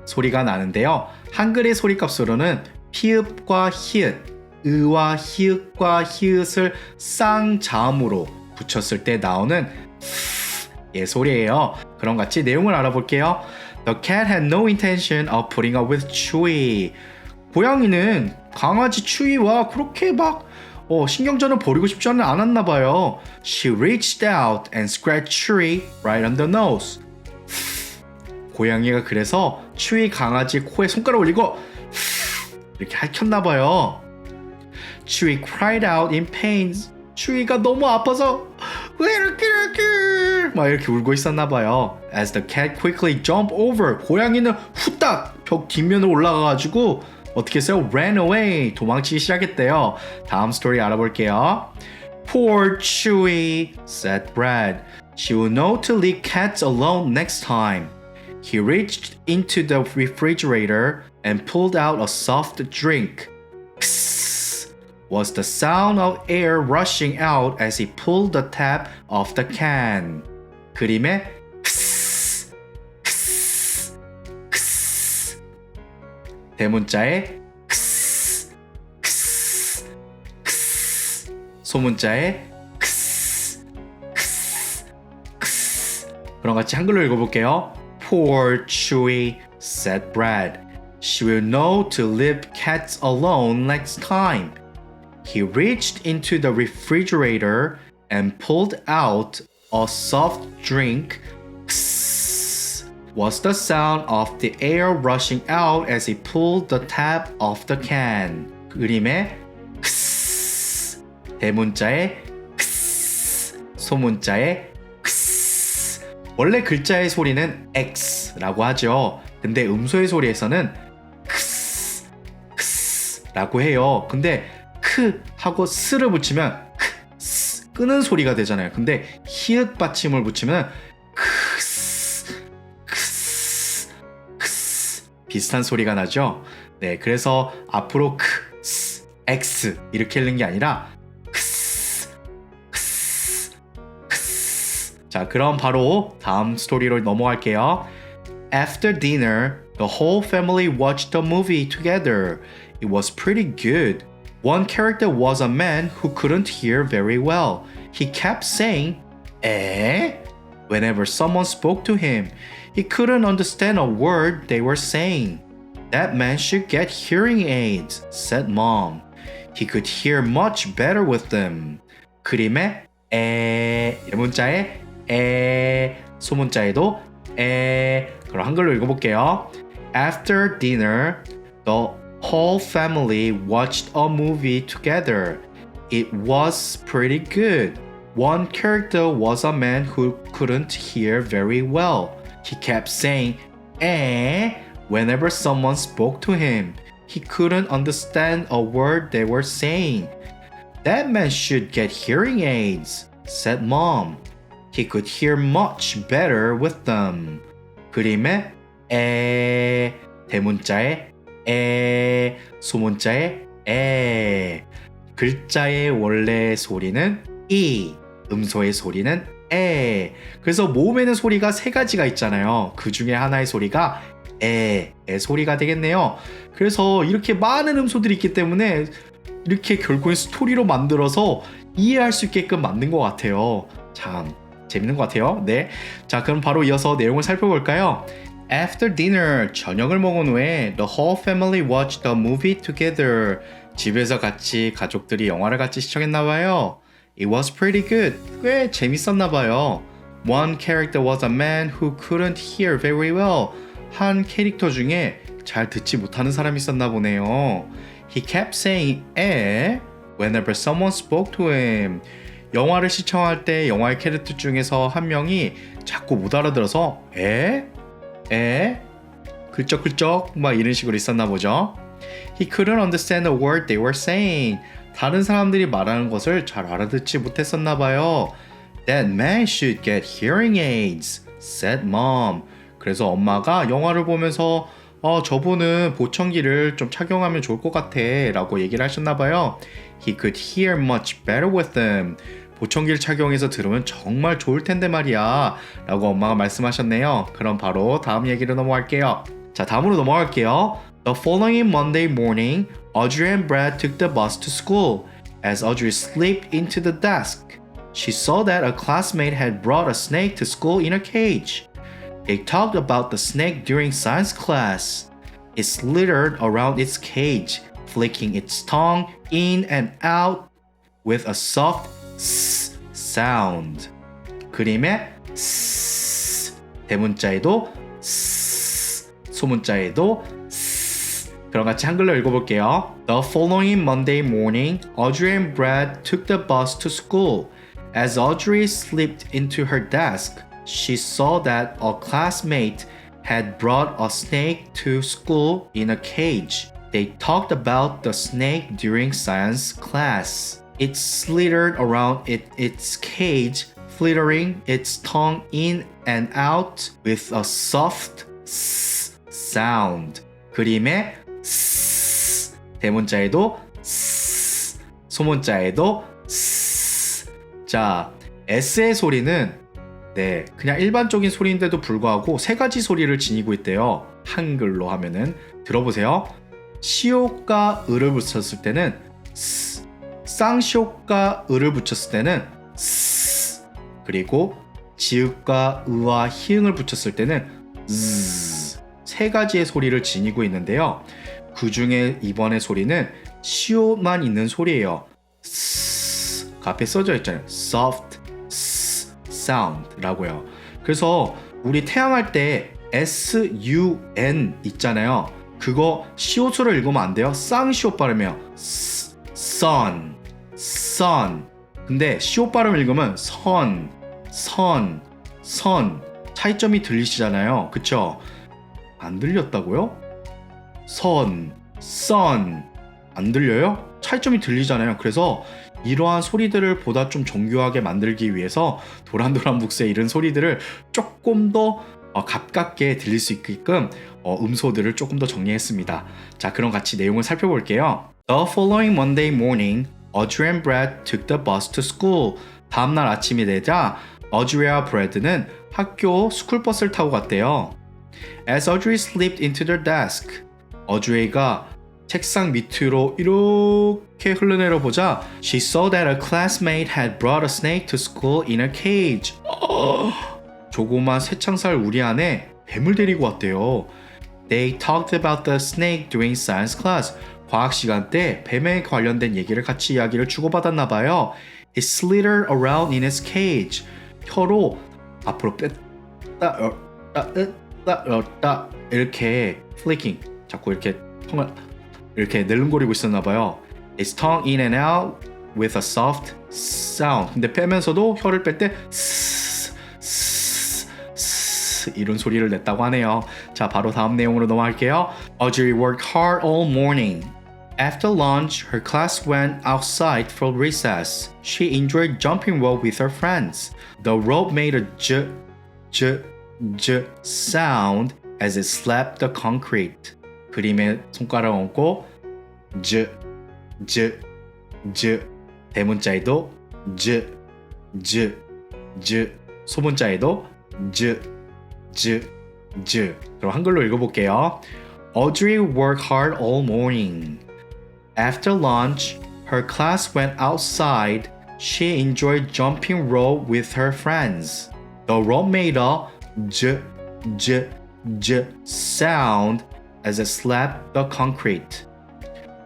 소리가 나는데요. 한글의 소리값으로는 피읍과 히읗, 으와 히읗과 히읗을 쌍자음으로 붙였을 때 나오는 예 소리예요. 그럼 같이 내용을 알아볼게요. The cat had no intention of putting up with Chewie. 고양이는 강아지 추위와 그렇게 막 신경전을 벌이고 싶지는 않았나 봐요. She reached out and scratched Chewie right on the nose. 고양이가 그래서 추위 강아지 코에 손가락을 올리고 이렇게 핥혔나 봐요. Chewie cried out in pain. 추위가 너무 아파서 왜 이렇게 막 이렇게 울고 있었나 봐요. As the cat quickly jumped over. 고양이는 후딱 벽 뒷면으로 올라가가지고 어떻게 했어요? Ran away. 도망치기 시작했대요. 다음 스토리 알아볼게요. Poor Chewie, said Brad. She will know to leave cats alone next time. He reached into the refrigerator and pulled out a soft drink. Psst was the sound of air rushing out as he pulled the tap off the can. 그림에 psst, psst, psst. 대문자에 psst, psst, psst. 소문자에 psst, psst, psst. 그럼 같이 한글로 읽어볼게요. Poor Chewie, said Brad. She will know to leave cats alone next time. He reached into the refrigerator and pulled out a soft drink. Psst was the sound of the air rushing out as he pulled the tap off the can. 그림에 psst, 대문자에 psst, 소문자에 psst. 원래 글자의 소리는 X라고 하죠. 근데 음소의 소리에서는 크스, 크스라고 해요. 근데 크 하고 스를 붙이면 크스, 끄는 소리가 되잖아요. 근데 히읗 받침을 붙이면 크스, 크스, 크스 비슷한 소리가 나죠. 네, 그래서 앞으로 크스, X 이렇게 읽는 게 아니라 크스, 크스, 크스. 자, 그럼 바로 다음 스토리로 넘어갈게요. After dinner, the whole family watched a movie together. It was pretty good. One character was a man who couldn't hear very well. He kept saying, eh? Whenever someone spoke to him, he couldn't understand a word they were saying. That man should get hearing aids, said Mom. He could hear much better with them. 그림에 대문자에 소문자에도 그럼 한글로 읽어볼게요. After dinner, the whole family watched a movie together. It was pretty good. One character was a man who couldn't hear very well. He kept saying, whenever someone spoke to him. He couldn't understand a word they were saying. That man should get hearing aids, said Mom. He could hear much better with them. 그림에 대문자에 소문자에 글자의 원래 소리는 이, 음소의 소리는 그래서 모음에는 소리가 세 가지가 있잖아요. 그 중에 하나의 소리가 의 소리가 되겠네요. 그래서 이렇게 많은 음소들이 있기 때문에 이렇게 결국엔 스토리로 만들어서 이해할 수 있게끔 만든 것 같아요. 참 재밌는 것 같아요. 네, 자 그럼 바로 이어서 내용을 살펴볼까요? After dinner, 저녁을 먹은 후에 the whole family watched the movie together. 집에서 같이 가족들이 영화를 같이 시청했나봐요. It was pretty good. 꽤 재밌었나봐요. One character was a man who couldn't hear very well. 한 캐릭터 중에 잘 듣지 못하는 사람이 있었나 보네요. He kept saying whenever someone spoke to him. 영화를 시청할 때 영화의 캐릭터 중에서 한 명이 자꾸 못 알아들어서 글쩍글쩍 막 이런 식으로 있었나 보죠. He couldn't understand a word they were saying. 다른 사람들이 말하는 것을 잘 알아듣지 못했었나 봐요. That man should get hearing aids, said Mom. 그래서 엄마가 영화를 보면서 저분은 보청기를 좀 착용하면 좋을 것 같아 라고 얘기를 하셨나 봐요. He could hear much better with them. 보청기를 착용해서 들으면 정말 좋을 텐데 말이야 라고 엄마가 말씀하셨네요. 그럼 바로 다음 얘기로 넘어갈게요. 자, 다음으로 넘어갈게요. The following Monday morning, Audrey and Brad took the bus to school. As Audrey slipped into the desk, she saw that a classmate had brought a snake to school in a cage. They talked about the snake during science class. It slithered around its cage, flicking its tongue in and out with a soft s sound. 그림에 s, 대문자에도 s, 소문자에도 s. 그럼 같이 한글로 읽어볼게요. The following Monday morning, Audrey and Brad took the bus to school. As Audrey slipped into her desk, she saw that a classmate had brought a snake to school in a cage. They talked about the snake during science class. It slithered around its cage, flittering its tongue in and out with a soft s sound. 그림에 s, 대문자에도 s, 소문자에도 s. 자, s의 소리는 그냥 일반적인 소리인데도 불구하고 세 가지 소리를 지니고 있대요. 한글로 하면은 들어보세요. 시옷과 을을 붙였을 때는 스, 쌍시옷과 을을 붙였을 때는 스, 그리고 지읒과 의와 히읗을 붙였을 때는 즈, 세 가지의 소리를 지니고 있는데요. 그 중에 이번의 소리는 시옷만 있는 소리예요. 스, 그 앞에 써져 있잖아요. soft sound라고요. 그래서 우리 태양할 때 sun 있잖아요. 그거 시옷으로 읽으면 안 돼요. 쌍시옷 발음이에요. sun, sun. 근데 시옷 발음 읽으면 선, 선, 선. 차이점이 들리시잖아요. 그쵸? 안 들렸다고요? 선, sun. 안 들려요? 차이점이 들리잖아요. 그래서 이러한 소리들을 보다 좀 정교하게 만들기 위해서 도란도란 묵스의 이런 소리들을 조금 더 가깝게 들릴 수 있게끔 음소들을 조금 더 정리했습니다. 자, 그럼 같이 내용을 살펴볼게요. The following Monday morning, Audrey and Brad took the bus to school. 다음날 아침이 되자 어드리와 브래드는 학교 스쿨버스를 타고 갔대요. As Audrey slipped into the desk, 어드레이가 책상 밑으로 이렇게 흘러내려 보자 She saw that a classmate had brought a snake to school in a cage. 조그만 쇠창살 우리 안에 뱀을 데리고 왔대요. They talked about the snake during science class. 과학 시간 때 뱀에 관련된 얘기를 같이 이야기를 주고받았나 봐요. It slithered around in its cage. 혀로 앞으로 뺐다 였다 이렇게 flicking 자꾸 이렇게 tongue을 이렇게 낼름거리고 있었나 봐요. Its tongue in and out with a soft sound. 근데 빼면서도 혀를 뺄 때 이런 소리를 냈다고 하네요. 자, 바로 다음 내용으로 넘어갈게요. Audrey worked hard all morning. After lunch, her class went outside for recess. She enjoyed jumping rope with her friends. The rope made a j sound as it slapped the concrete. 그림에 손가락 얹고 j 대문자에도 j 소문자에도 j 그럼 한글로 읽어볼게요. Audrey worked hard all morning. After lunch, her class went outside. She enjoyed jumping rope with her friends. The rope made a j sound as it slapped the concrete.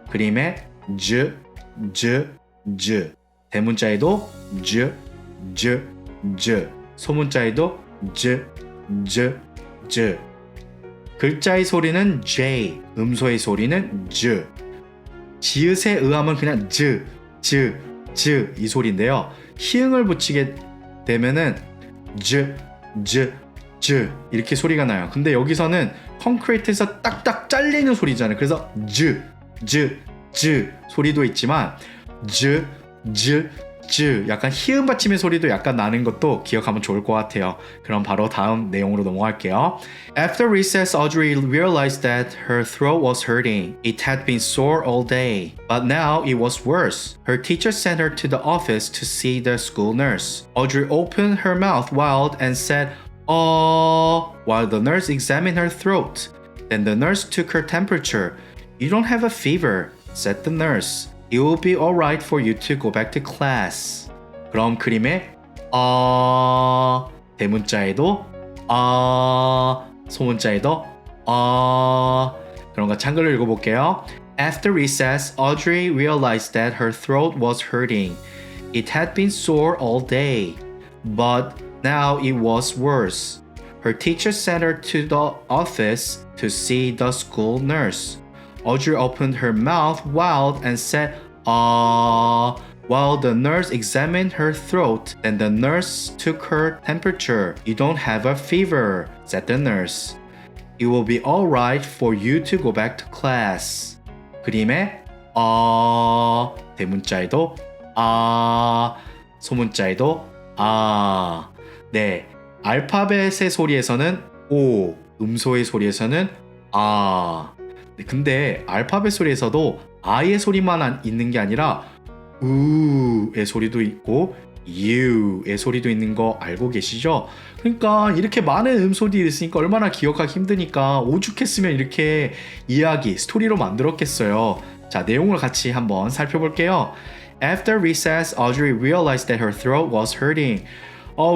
그림에 j 대문자에도 j 소문자에도 j 글자의 소리는 J, 음소의 소리는 Z. 지읒의 의함은 그냥 이 소리인데요. 히읗을 붙이게 되면은 j 이렇게 소리가 나요. 근데 여기서는 콘크리트에서 딱딱 잘리는 소리잖아요. 그래서 j 소리도 있지만 j 약간 히읗 받침의 소리도 약간 나는 것도 기억하면 좋을 것 같아요. 그럼 바로 다음 내용으로 넘어갈게요. After recess, Audrey realized that her throat was hurting. It had been sore all day, but now it was worse. Her teacher sent her to the office to see the school nurse. Audrey opened her mouth wide and said, "Oh," while the nurse examined her throat. Then the nurse took her temperature. "You don't have a fever," said the nurse. It will be alright for you to go back to class. 그럼 그림에 대문자에도 소문자에도 그런 거 한글로 읽어볼게요. After recess, Audrey realized that her throat was hurting. It had been sore all day, but now it was worse. Her teacher sent her to the office to see the school nurse. Audrey opened her mouth wide and said, "Ah," while the nurse examined her throat. Then the nurse took her temperature. "You don't have a fever," said the nurse. "It will be alright for you to go back to class." 그림에 대문자에도 소문자에도 네, 알파벳의 소리에서는 O, 음소의 소리에서는 근데 알파벳 소리에서도 아의 소리만 있는 게 아니라 우의 소리도 있고 유의 소리도 있는 거 알고 계시죠? 그러니까 이렇게 많은 음소리들이 있으니까 얼마나 기억하기 힘드니까 오죽했으면 이렇게 이야기, 스토리로 만들었겠어요. 자, 내용을 같이 한번 살펴볼게요. After recess, Audrey realized that her throat was hurting.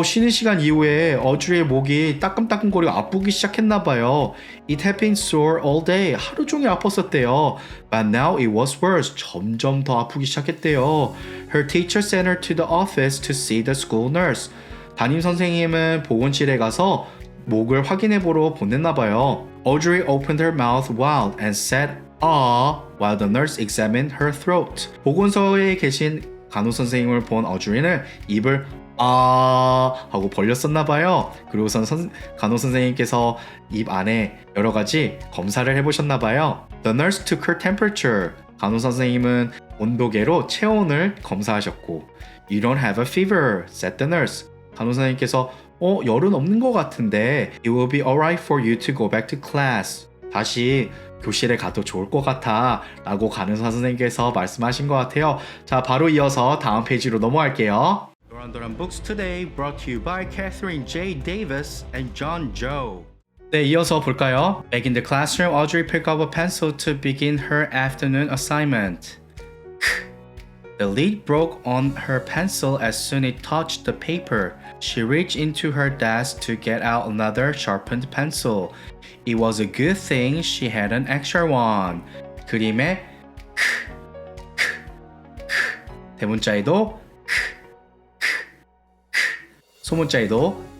쉬는 시간 이후에 어드리의 목이 따끔따끔거리고 아프기 시작했나봐요. It had been sore all day. 하루 종일 아팠었대요. But now it was worse. 점점 더 아프기 시작했대요. Her teacher sent her to the office to see the school nurse. 담임 선생님은 보건실에 가서 목을 확인해보러 보냈나봐요. Audrey opened her mouth wide and said, "Ah," while the nurse examined her throat. 보건소에 계신 간호 선생님을 본 어드리는 입을 하고 벌렸었나봐요. 그리고선 간호 선생님께서 입 안에 여러 가지 검사를 해보셨나봐요. The nurse took her temperature. 간호 선생님은 온도계로 체온을 검사하셨고, "You don't have a fever," said the nurse. 간호 선생님께서 열은 없는 것 같은데 It will be alright for you to go back to class. 다시 교실에 가도 좋을 것 같아 라고 간호사 선생님께서 말씀하신 것 같아요. 자, 바로 이어서 다음 페이지로 넘어갈게요. 도란도란 Books Today brought to you by Catherine J. Davis and John Joe. 네, 이어서 볼까요? Back in the classroom, Audrey picked up a pencil to begin her afternoon assignment. The lid broke on her pencil as soon as it touched the paper. She reached into her desk to get out another sharpened pencil. It was a good thing she had an extra one. 그림에 대문자에도 소문자에도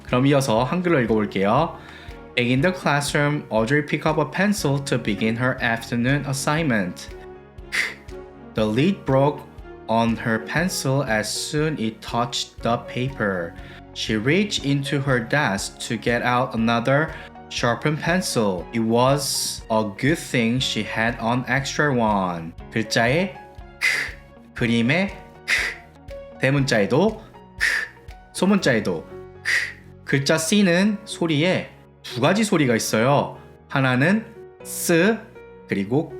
그럼 이어서 한글로 읽어볼게요. Back in the classroom, Audrey picked up a pencil to begin her afternoon assignment. The lid broke on her pencil as soon as it touched the paper. She reached into her desk to get out another sharpened pencil. It was a good thing she had an extra one. 글자에 그림에 대문자에도 소문자에도 글자 C는 소리에 두 가지 소리가 있어요. 하나는 쓰 그리고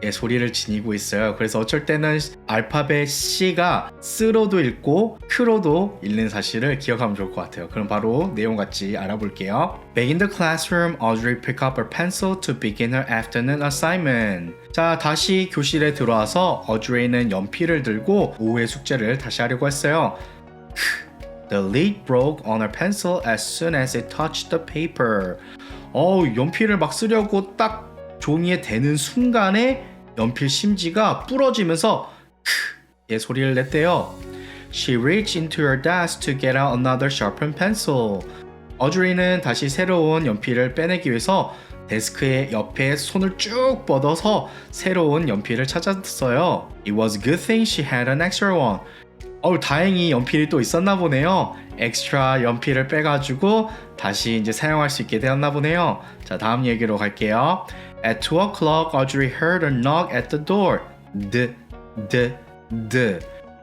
의 소리를 지니고 있어요. 그래서 어쩔 때는 알파벳 C가 쓰로도 읽고 크로도 읽는 사실을 기억하면 좋을 것 같아요. 그럼 바로 내용 같이 알아볼게요. Back in the classroom, Audrey picked up her pencil to begin her afternoon assignment. 자, 다시 교실에 들어와서 Audrey는 연필을 들고 오후의 숙제를 다시 하려고 했어요. The lid broke on her pencil as soon as it touched the paper. 연필을 막 쓰려고 딱 종이에 대는 순간에 연필 심지가 부러지면서 의 소리를 냈대요. She reached into her desk to get out another sharpened pencil. 어주리는 다시 새로운 연필을 빼내기 위해서 데스크의 옆에 손을 쭉 뻗어서 새로운 연필을 찾았어요. It was a good thing she had an extra one. 다행히 연필이 또 있었나 보네요. 엑스트라 연필을 빼가지고 다시 이제 사용할 수 있게 되었나 보네요. 자, 다음 얘기로 갈게요. At 2 o'clock, Audrey heard a knock at the door.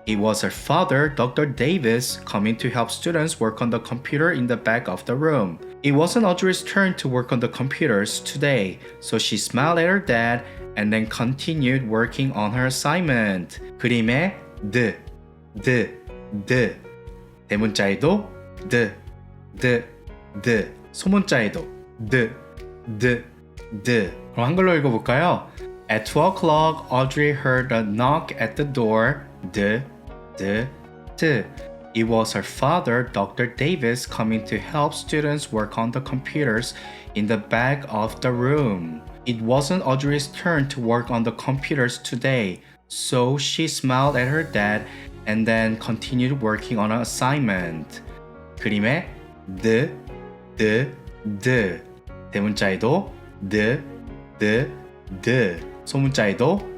It was her father, Dr. Davis, coming to help students work on the computer in the back of the room. It wasn't Audrey's turn to work on the computers today, so she smiled at her dad and then continued working on her assignment. 그림에 대문자에도 소문자에도 그럼 한글로 읽어볼까요? At 2 o'clock, Audrey heard a knock at the door. It was her father, Dr. Davis, coming to help students work on the computers in the back of the room. It wasn't Audrey's turn to work on the computers today, so she smiled at her dad and then continued working on an assignment. 그림에 대문자에도 소문자에도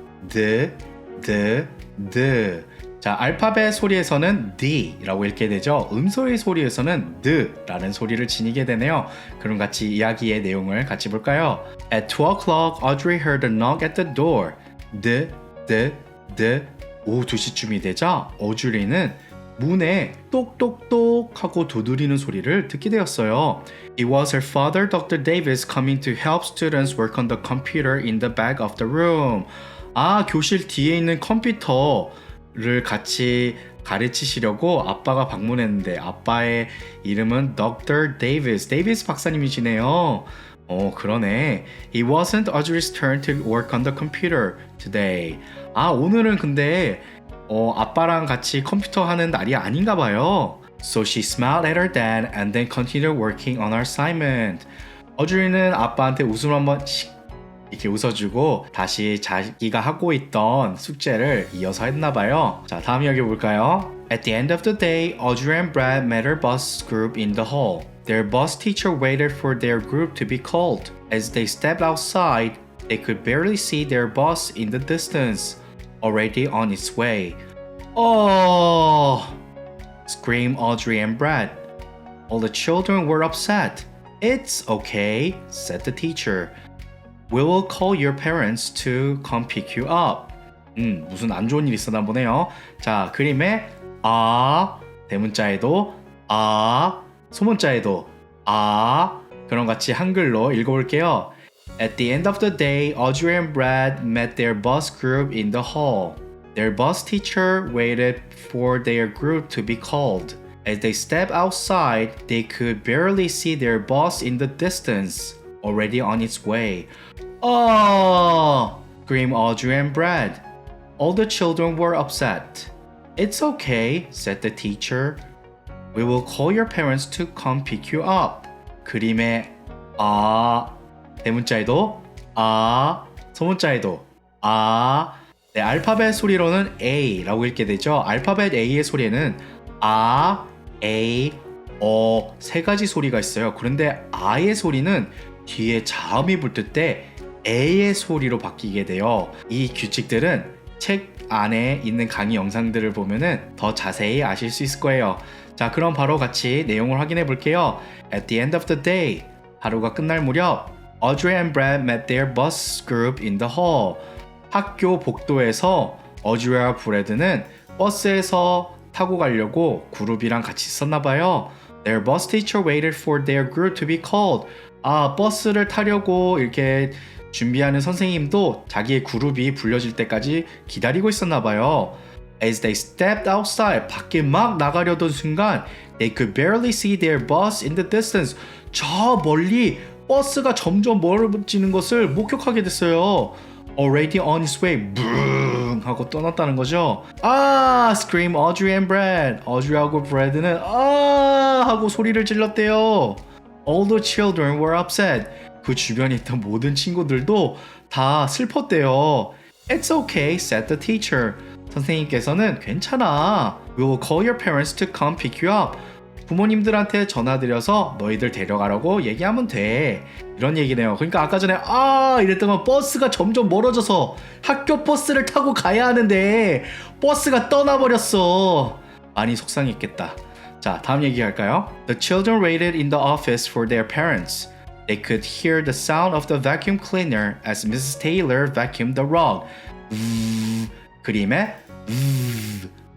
자, 알파벳 소리에서는 D라고 읽게 되죠. 음소의 소리에서는 라는 소리를 지니게 되네요. 그럼 같이 이야기의 내용을 같이 볼까요? At 2 o'clock, Audrey heard a knock at the door. 오후 2시쯤이 되자 어주리는 문에 똑똑똑 하고 두드리는 소리를 듣게 되었어요. It was her father, Dr. Davis, coming to help students work on the computer in the back of the room. 교실 뒤에 있는 컴퓨터를 같이 가르치시려고 아빠가 방문했는데 아빠의 이름은 Dr. Davis. 데이비스 박사님이시네요. 그러네. It wasn't Audrey's turn to work on the computer today. 오늘은 근데 아빠랑 같이 컴퓨터 하는 날이 아닌가 봐요. So she smiled at her dad and then continued working on her assignment. 어주리는 아빠한테 웃음 한번 이렇게 웃어주고 다시 자기가 하고 있던 숙제를 이어서 했나 봐요. 자, 다음 이야기 볼까요? At the end of the day, Audrey and Brad met her bus group in the hall. Their bus teacher waited for their group to be called. As they stepped outside, they could barely see their bus in the distance, already on its way. Oh! Screamed Audrey and Brad. All the children were upset. It's okay, said the teacher. We will call your parents to come pick you up. 무슨 안 좋은 일 있었나 보네요. 자, 그림에 대문자에도 소문자에도 그럼 같이 한글로 읽어볼게요. At the end of the day, Audrey and Brad met their bus group in the hall. Their bus teacher waited for their group to be called. As they stepped outside, they could barely see their boss in the distance, already on its way. Oh! Screamed Audrey and Brad. All the children were upset. It's okay, said the teacher. We will call your parents to come pick you up. 그림의 대문자에도 소문자에도 네, 알파벳 소리로는 A라고 읽게 되죠. 알파벳 A의 소리에는 A, 세 가지 소리가 있어요. 그런데 아의 소리는 뒤에 자음이 붙을 때 A의 소리로 바뀌게 돼요. 이 규칙들은 책 안에 있는 강의 영상들을 보면은 더 자세히 아실 수 있을 거예요. 자, 그럼 바로 같이 내용을 확인해 볼게요. At the end of the day, 하루가 끝날 무렵, Audrey and Brad met their bus group in the hall. 학교 복도에서 어드리와 브래드는 버스에서 타고 가려고 그룹이랑 같이 있었나 봐요. Their bus teacher waited for their group to be called. 버스를 타려고 이렇게 준비하는 선생님도 자기의 그룹이 불려질 때까지 기다리고 있었나 봐요. As they stepped outside, 밖에 막 나가려던 순간 they could barely see their bus in the distance. 저 멀리 버스가 점점 멀어지는 것을 목격하게 됐어요. Already on its way, 붕 하고 떠났다는 거죠. Scream Audrey and Brad. 어드리하고 브래드는 하고 소리를 질렀대요. All the children were upset. 그 주변에 있던 모든 친구들도 다 슬펐대요. It's okay, said the teacher. 선생님께서는 괜찮아. We will call your parents to come pick you up. 부모님들한테 전화드려서 너희들 데려가라고 얘기하면 돼. 이런 얘기네요. 그러니까 아까 전에 이랬던 건 버스가 점점 멀어져서 학교 버스를 타고 가야 하는데 버스가 떠나버렸어. 많이 속상했겠다. 자, 다음 얘기할까요? The children waited in the office for their parents. They could hear the sound of the vacuum cleaner as Mrs. Taylor vacuumed the rug. 그림에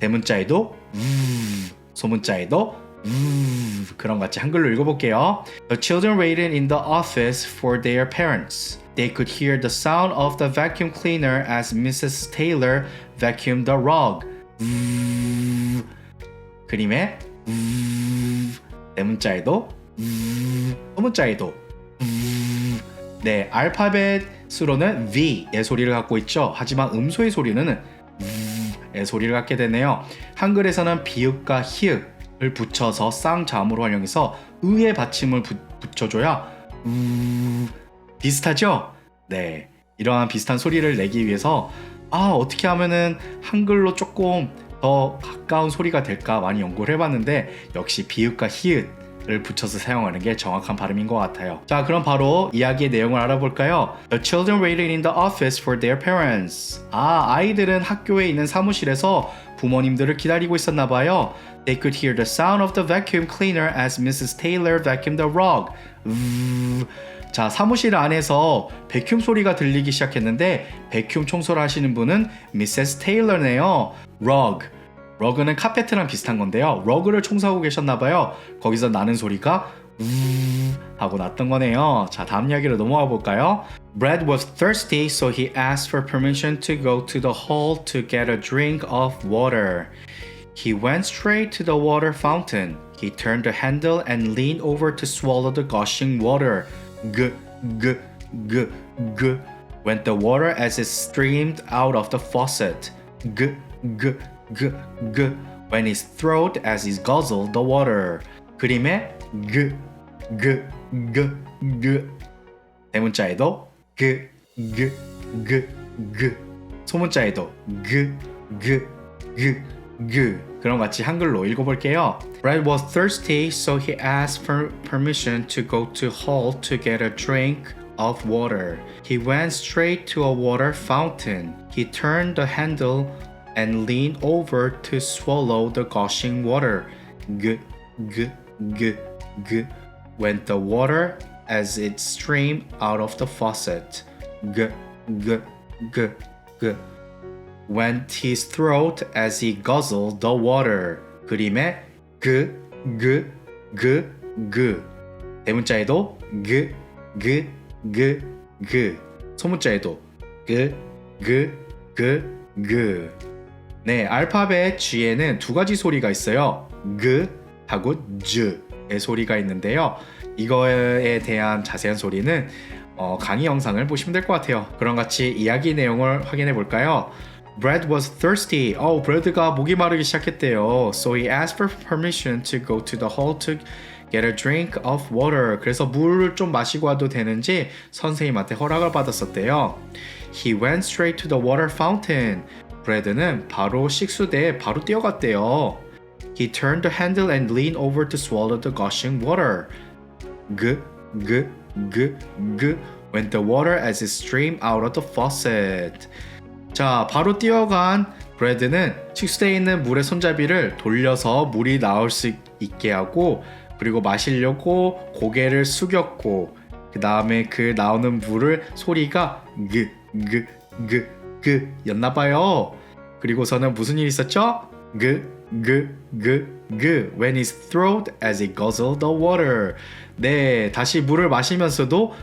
대문자에도 소문자에도 그럼 같이 한글로 읽어볼게요. The children waited in the office for their parents. They could hear the sound of the vacuum cleaner as Mrs. Taylor vacuumed the rug. 그림에 대문자에도 소문자에도 네, 알파벳으로는 V의 소리를 갖고 있죠. 하지만 음소의 소리는 의 소리를 갖게 되네요. 한글에서는 비읍과 히읗을 붙여서 쌍자음으로 활용해서 의의 받침을 붙여줘야 비슷하죠? 네, 이러한 비슷한 소리를 내기 위해서 어떻게 하면은 한글로 조금 더 가까운 소리가 될까 많이 연구를 해봤는데 역시 비읍과 히읗을 붙여서 사용하는 게 정확한 발음인 것 같아요. 자, 그럼 바로 이야기의 내용을 알아볼까요? The children waited in the office for their parents. 아이들은 학교에 있는 사무실에서 부모님들을 기다리고 있었나 봐요. They could hear the sound of the vacuum cleaner as Mrs. Taylor vacuumed the rug. 자, 사무실 안에서 베큐um 소리가 들리기 시작했는데 베큐um 청소를 하시는 분은 Mrs. Taylor네요. 러그는 카페트랑 비슷한 건데요. 러그를 청소하고 계셨나 봐요. 거기서 나는 소리가 하고 났던 거네요. 자, 다음 이야기로 넘어가 볼까요? Brad was thirsty, so he asked for permission to go to the hall to get a drink of water. He went straight to the water fountain. He turned the handle and leaned over to swallow the gushing water. Went the water as it streamed out of the faucet. Went his throat as he guzzled the water. 그림에 대문자에도 소문자에도 그럼 같이 한글로 읽어볼게요. Brad was thirsty, so he asked for permission to go to hall to get a drink of water. He went straight to a water fountain. He turned the handle and leaned over to swallow the gushing water. Went the water as it streamed out of the faucet. Went his throat as he guzzled the water. 그림에 대문자에도 소문자에도 네, 알파벳 G에는 두 가지 소리가 있어요. 하고 Z의 소리가 있는데요. 이거에 대한 자세한 소리는 강의 영상을 보시면 될 것 같아요. 그럼 같이 이야기 내용을 확인해 볼까요? Brad was thirsty. 브래드가 목이 마르기 시작했대요. So he asked for permission to go to the hall to get a drink of water. 그래서 물을 좀 마시고 와도 되는지 선생님한테 허락을 받았었대요. He went straight to the water fountain. 브래드는 바로 식수대에 바로 뛰어갔대요. He turned the handle and leaned over to swallow the gushing water. Went the water as it streamed out of the faucet. 자, 바로 뛰어간 브래드는 식수대에 있는 물의 손잡이를 돌려서 물이 나올 수 있게 하고 그리고 마시려고 고개를 숙였고 그 다음에 그 나오는 물을 소리가 였나봐요. 그리고서는 무슨 일이 있었죠? when his throat as he guzzled the water. 네, 다시 물을 마시면서도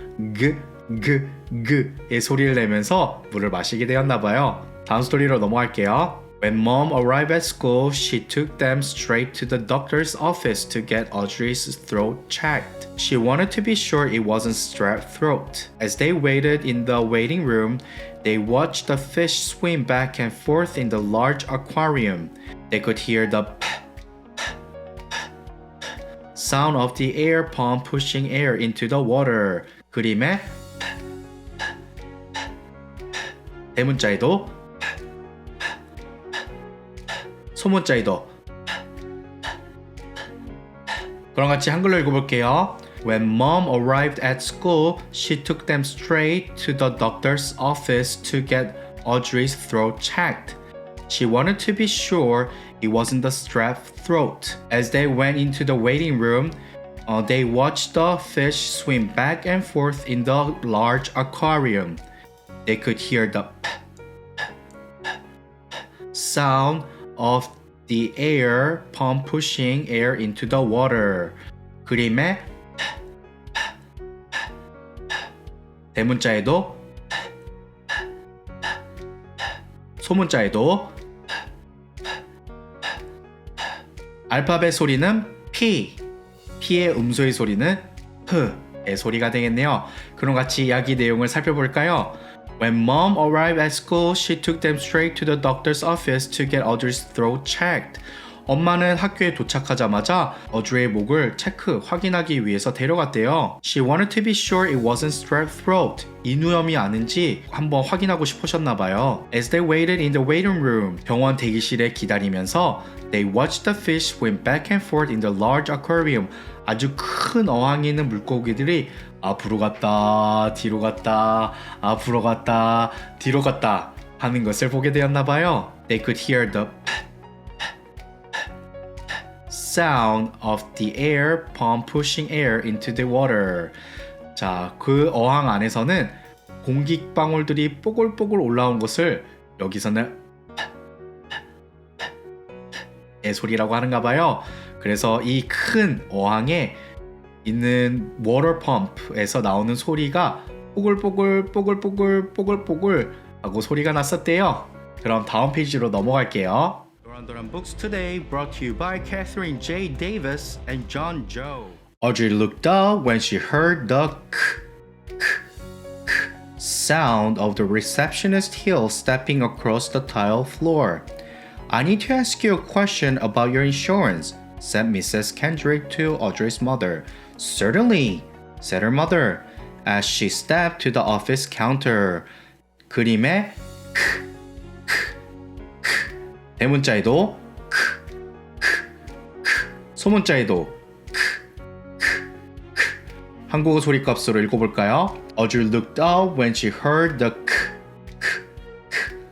의 소리를 내면서 물을 마시게 되었나봐요. 다음 스토리로 넘어갈게요. When mom arrived at school, she took them straight to the doctor's office to get Audrey's throat checked. She wanted to be sure it wasn't strep throat. As they waited in the waiting room, they watched the fish swim back and forth in the large aquarium. They could hear the sound of the air pump pushing air into the water. 그림에 대문자에도 소문자에도 그럼 같이 한글로 읽어볼게요. When mom arrived at school, she took them straight to the doctor's office to get Audrey's throat checked. She wanted to be sure it wasn't the strep throat. As they went into the waiting room, they watched the fish swim back and forth in the large aquarium. They could hear the sound of the air pump pushing air into the water. 그림에 대문자에도 소문자에도 알파벳 소리는 P, P의 음소의 소리는 P의 소리가 되겠네요. 그럼 같이 이야기 내용을 살펴볼까요? When mom arrived at school, she took them straight to the doctor's office to get Audrey's throat checked. 엄마는 학교에 도착하자마자 어드리의 목을 확인하기 위해서 데려갔대요. She wanted to be sure it wasn't strep throat. 인후염이 아닌지 한번 확인하고 싶으셨나봐요. As they waited in the waiting room, 병원 대기실에 기다리면서 they watched the fish swim back and forth in the large aquarium. 아주 큰 어항에 있는 물고기들이 앞으로 갔다, 뒤로 갔다, 앞으로 갔다, 뒤로 갔다 하는 것을 보게 되었나봐요. They could hear the sound of the air pump pushing air into the water. 자, 그 어항 안에서는 공기방울들이 뽀글뽀글 올라온 것을 여기서는 의 소리라고 하는가 봐요. 그래서 이 큰 어항에 있는 워터 펌프에서 나오는 소리가 뽀글뽀글 뽀글뽀글 뽀글뽀글 하고 소리가 났었대요. 그럼 다음 페이지로 넘어갈게요. 도란도란 Books Today brought to you by Catherine J. Davis and John Joe. Audrey looked up when she heard the sound of the receptionist's heel stepping across the tile floor. I need to ask you a question about your insurance, said Mrs. Kendrick to Audrey's mother. Certainly, said her mother, as she stepped to the office counter. 그림에 대문자에도 소문자에도 한국어 소리값으로 읽어볼까요? Audrey looked up when she heard the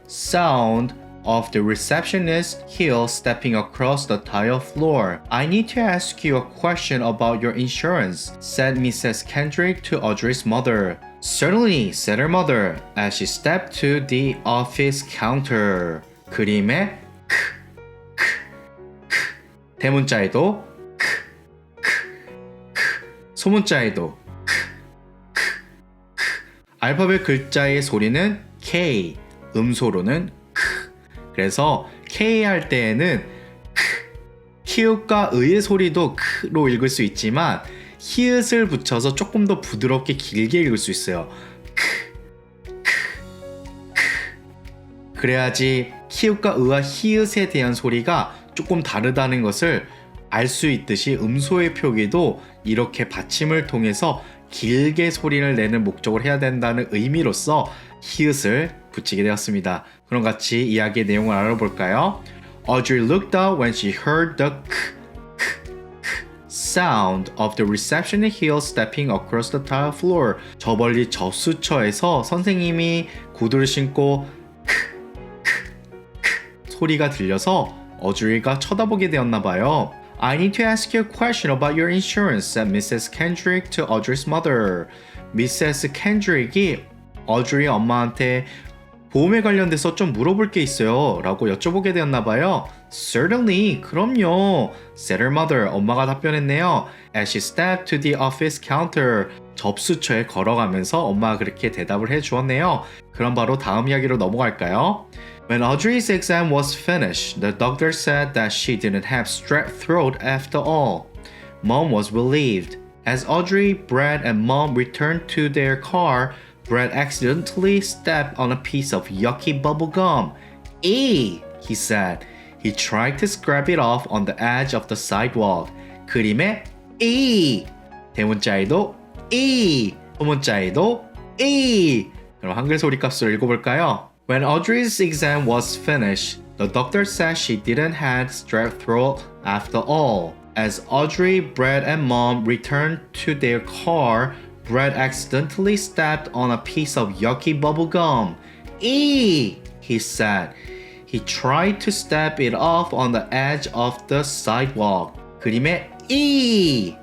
sound of the receptionist's heel stepping across the tile floor. I need to ask you a question about your insurance, said Mrs. Kendrick to Audrey's mother. Certainly, said her mother, as she stepped to the office counter. 그림에 대문자에도 소문자에도 알파벳 글자의 소리는 K, 음소로는 그래서 K 할 때에는 키읔과 의의 소리도 크로 읽을 수 있지만 히읗을 붙여서 조금 더 부드럽게 길게 읽을 수 있어요. 그래야지 키읔과 의와 히읗에 대한 소리가 조금 다르다는 것을 알 수 있듯이 음소의 표기도 이렇게 받침을 통해서 길게 소리를 내는 목적을 해야 된다는 의미로서 히읗을 붙이게 되었습니다. 그럼 같이 이야기의 내용을 알아볼까요? Audrey looked up when she heard the sound of the reception heel stepping across the tile floor. 저 멀리 접수처에서 선생님이 구두를 신고 소리가 들려서 어주리가 쳐다보게 되었나 봐요. I need to ask you a question about your insurance, said Mrs. Kendrick to Audrey's mother. Mrs. Kendrick이 어주리 엄마한테 보험에 관련돼서 좀 물어볼 게 있어요 라고 여쭤보게 되었나 봐요. Certainly, 그럼요, said her mother. 엄마가 답변했네요. As she stepped to the office counter. 접수처에 걸어가면서 엄마가 그렇게 대답을 해주었네요. 그럼 바로 다음 이야기로 넘어갈까요? When Audrey's exam was finished, the doctor said that she didn't have strep throat after all. Mom was relieved. As Audrey, Brad, and Mom returned to their car, Brad accidentally stepped on a piece of yucky bubble gum. Eee, he said. He tried to scrape it off on the edge of the sidewalk. 그림에 E, 대문자에도 E, 소문자에도 E. 그럼 한글 소리 값을 읽어볼까요? When Audrey's exam was finished, the doctor said she didn't have strep throat after all. As Audrey, Brad, and Mom returned to their car, Brad accidentally stepped on a piece of yucky bubble gum. Eee, he said. He tried to step it off on the edge of the sidewalk. 그림에 E,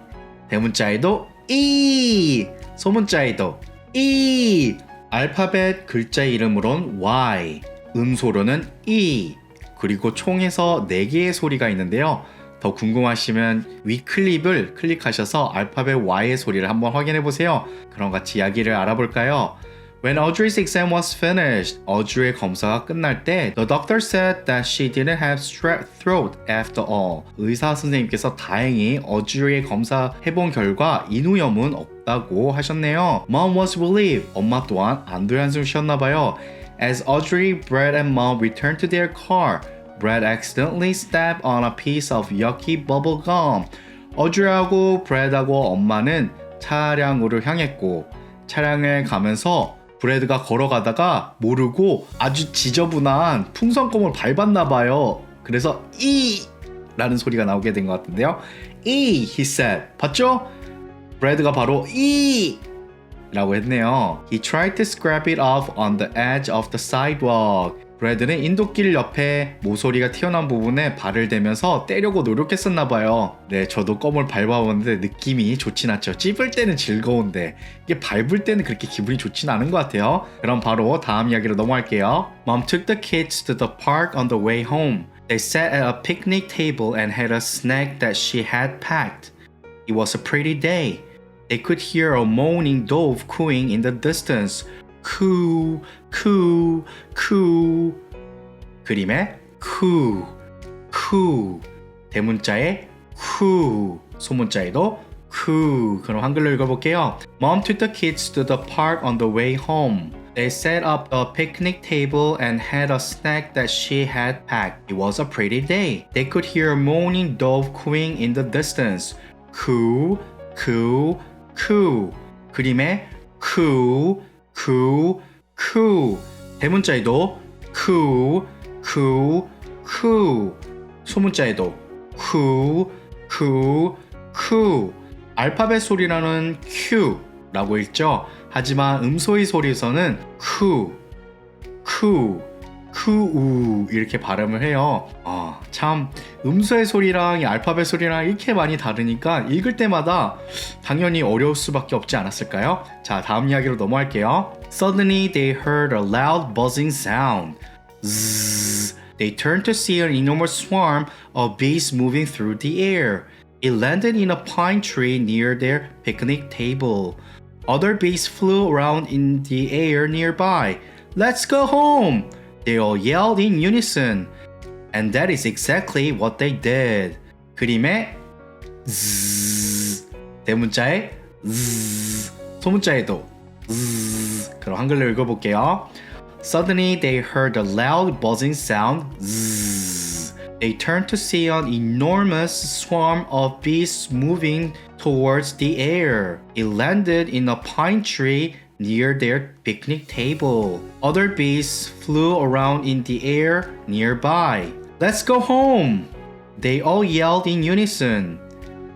대문자에도 E, 소문자에도 E. 알파벳 글자 이름으론 Y, 음소로는 E, 그리고 총에서 4개의 소리가 있는데요. 더 궁금하시면 위클립을 클릭하셔서 알파벳 Y의 소리를 한번 확인해 보세요. 그럼 같이 이야기를 알아볼까요? When Audrey's exam was finished, 어주의 검사가 끝날 때 The doctor said that she didn't have strep throat after all. 의사 선생님께서 다행히 어주의 검사 해본 결과 인후염은 없다고 하셨네요. Mom was relieved. 엄마 또한 안도의 한숨 쉬었나 봐요. As Audrey, Brad, and Mom returned to their car, Brad accidentally stepped on a piece of yucky bubble gum. 어주하고 브래드하고 엄마는 차량으로 향했고 차량을 가면서 브래드가 걸어가다가 모르고 아주 지저분한 풍선껌을 밟았나 봐요. 그래서 E 라는 소리가 나오게 된 것 같은데요. E, he said. 봤죠? 브래드가 바로 E 라고 했네요. He tried to scrape it off on the edge of the sidewalk. 브래드는 인도길 옆에 모서리가 튀어나온 부분에 발을 대면서 떼려고 노력했었나 봐요. 네, 저도 껌을 밟아봤는데 느낌이 좋진 않죠. 찝을 때는 즐거운데 이게 밟을 때는 그렇게 기분이 좋진 않은 것 같아요. 그럼 바로 다음 이야기로 넘어갈게요. Mom took the kids to the park on the way home. They sat at a picnic table and had a snack that she had packed. It was a pretty day. They could hear a moaning dove cooing in the distance. coo, coo, coo. 그림에 coo, coo. 대문자에 coo, 소문자에도 coo. 그럼 한글로 읽어볼게요. Mom took the kids to the park on the way home. They set up a picnic table and had a snack that she had packed. It was a pretty day. They could hear a moaning dove cooing in the distance. coo, coo, coo. 그림에 coo, coo, coo. 대문자에도 coo, coo, coo. 소문자에도 coo, coo, coo. 알파벳 소리라는 Q라고 읽죠. 하지만 음소의 소리에서는 coo, coo, coo 이렇게 발음을 해요. 참 음소의 소리랑 이 알파벳 소리랑 이렇게 많이 다르니까 읽을 때마다 당연히 어려울 수밖에 없지 않았을까요? 자, 다음 이야기로 넘어갈게요. Suddenly they heard a loud buzzing sound. Zzz. They turned to see an enormous swarm of bees moving through the air. It landed in a pine tree near their picnic table. Other bees flew around in the air nearby. Let's go home! They all yelled in unison. And that is exactly what they did. 그림의 즈, 대문자의 즈, 소문자에도 즈. 그럼 한글로 읽어볼게요. Suddenly they heard a loud buzzing sound. Zzz. They turned to see an enormous swarm of bees moving towards the air. It landed in a pine tree near their picnic table. Other bees flew around in the air nearby. Let's go home! They all yelled in unison.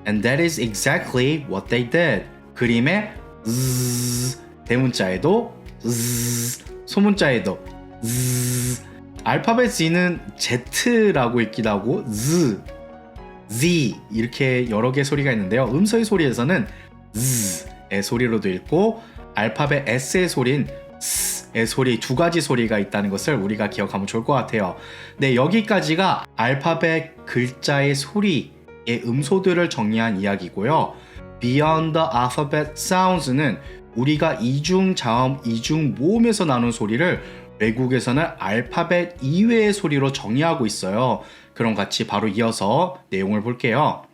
And that is exactly what they did. 그림의 zzz, 대문자에도 zzz, 소문자에도 zzz. 알파벳 Z는 Z라고 읽기도 하고 Z, Z 이렇게 여러 개 소리가 있는데요. 음서의 소리에서는 Z의 소리로도 읽고 알파벳 S의 소리인 S의 소리 두 가지 소리가 있다는 것을 우리가 기억하면 좋을 것 같아요. 네, 여기까지가 알파벳 글자의 소리의 음소들을 정리한 이야기고요. Beyond the alphabet sounds는 우리가 이중자음, 이중모음에서 나눈 소리를 외국에서는 알파벳 이외의 소리로 정의하고 있어요. 그럼 같이 바로 이어서 내용을 볼게요.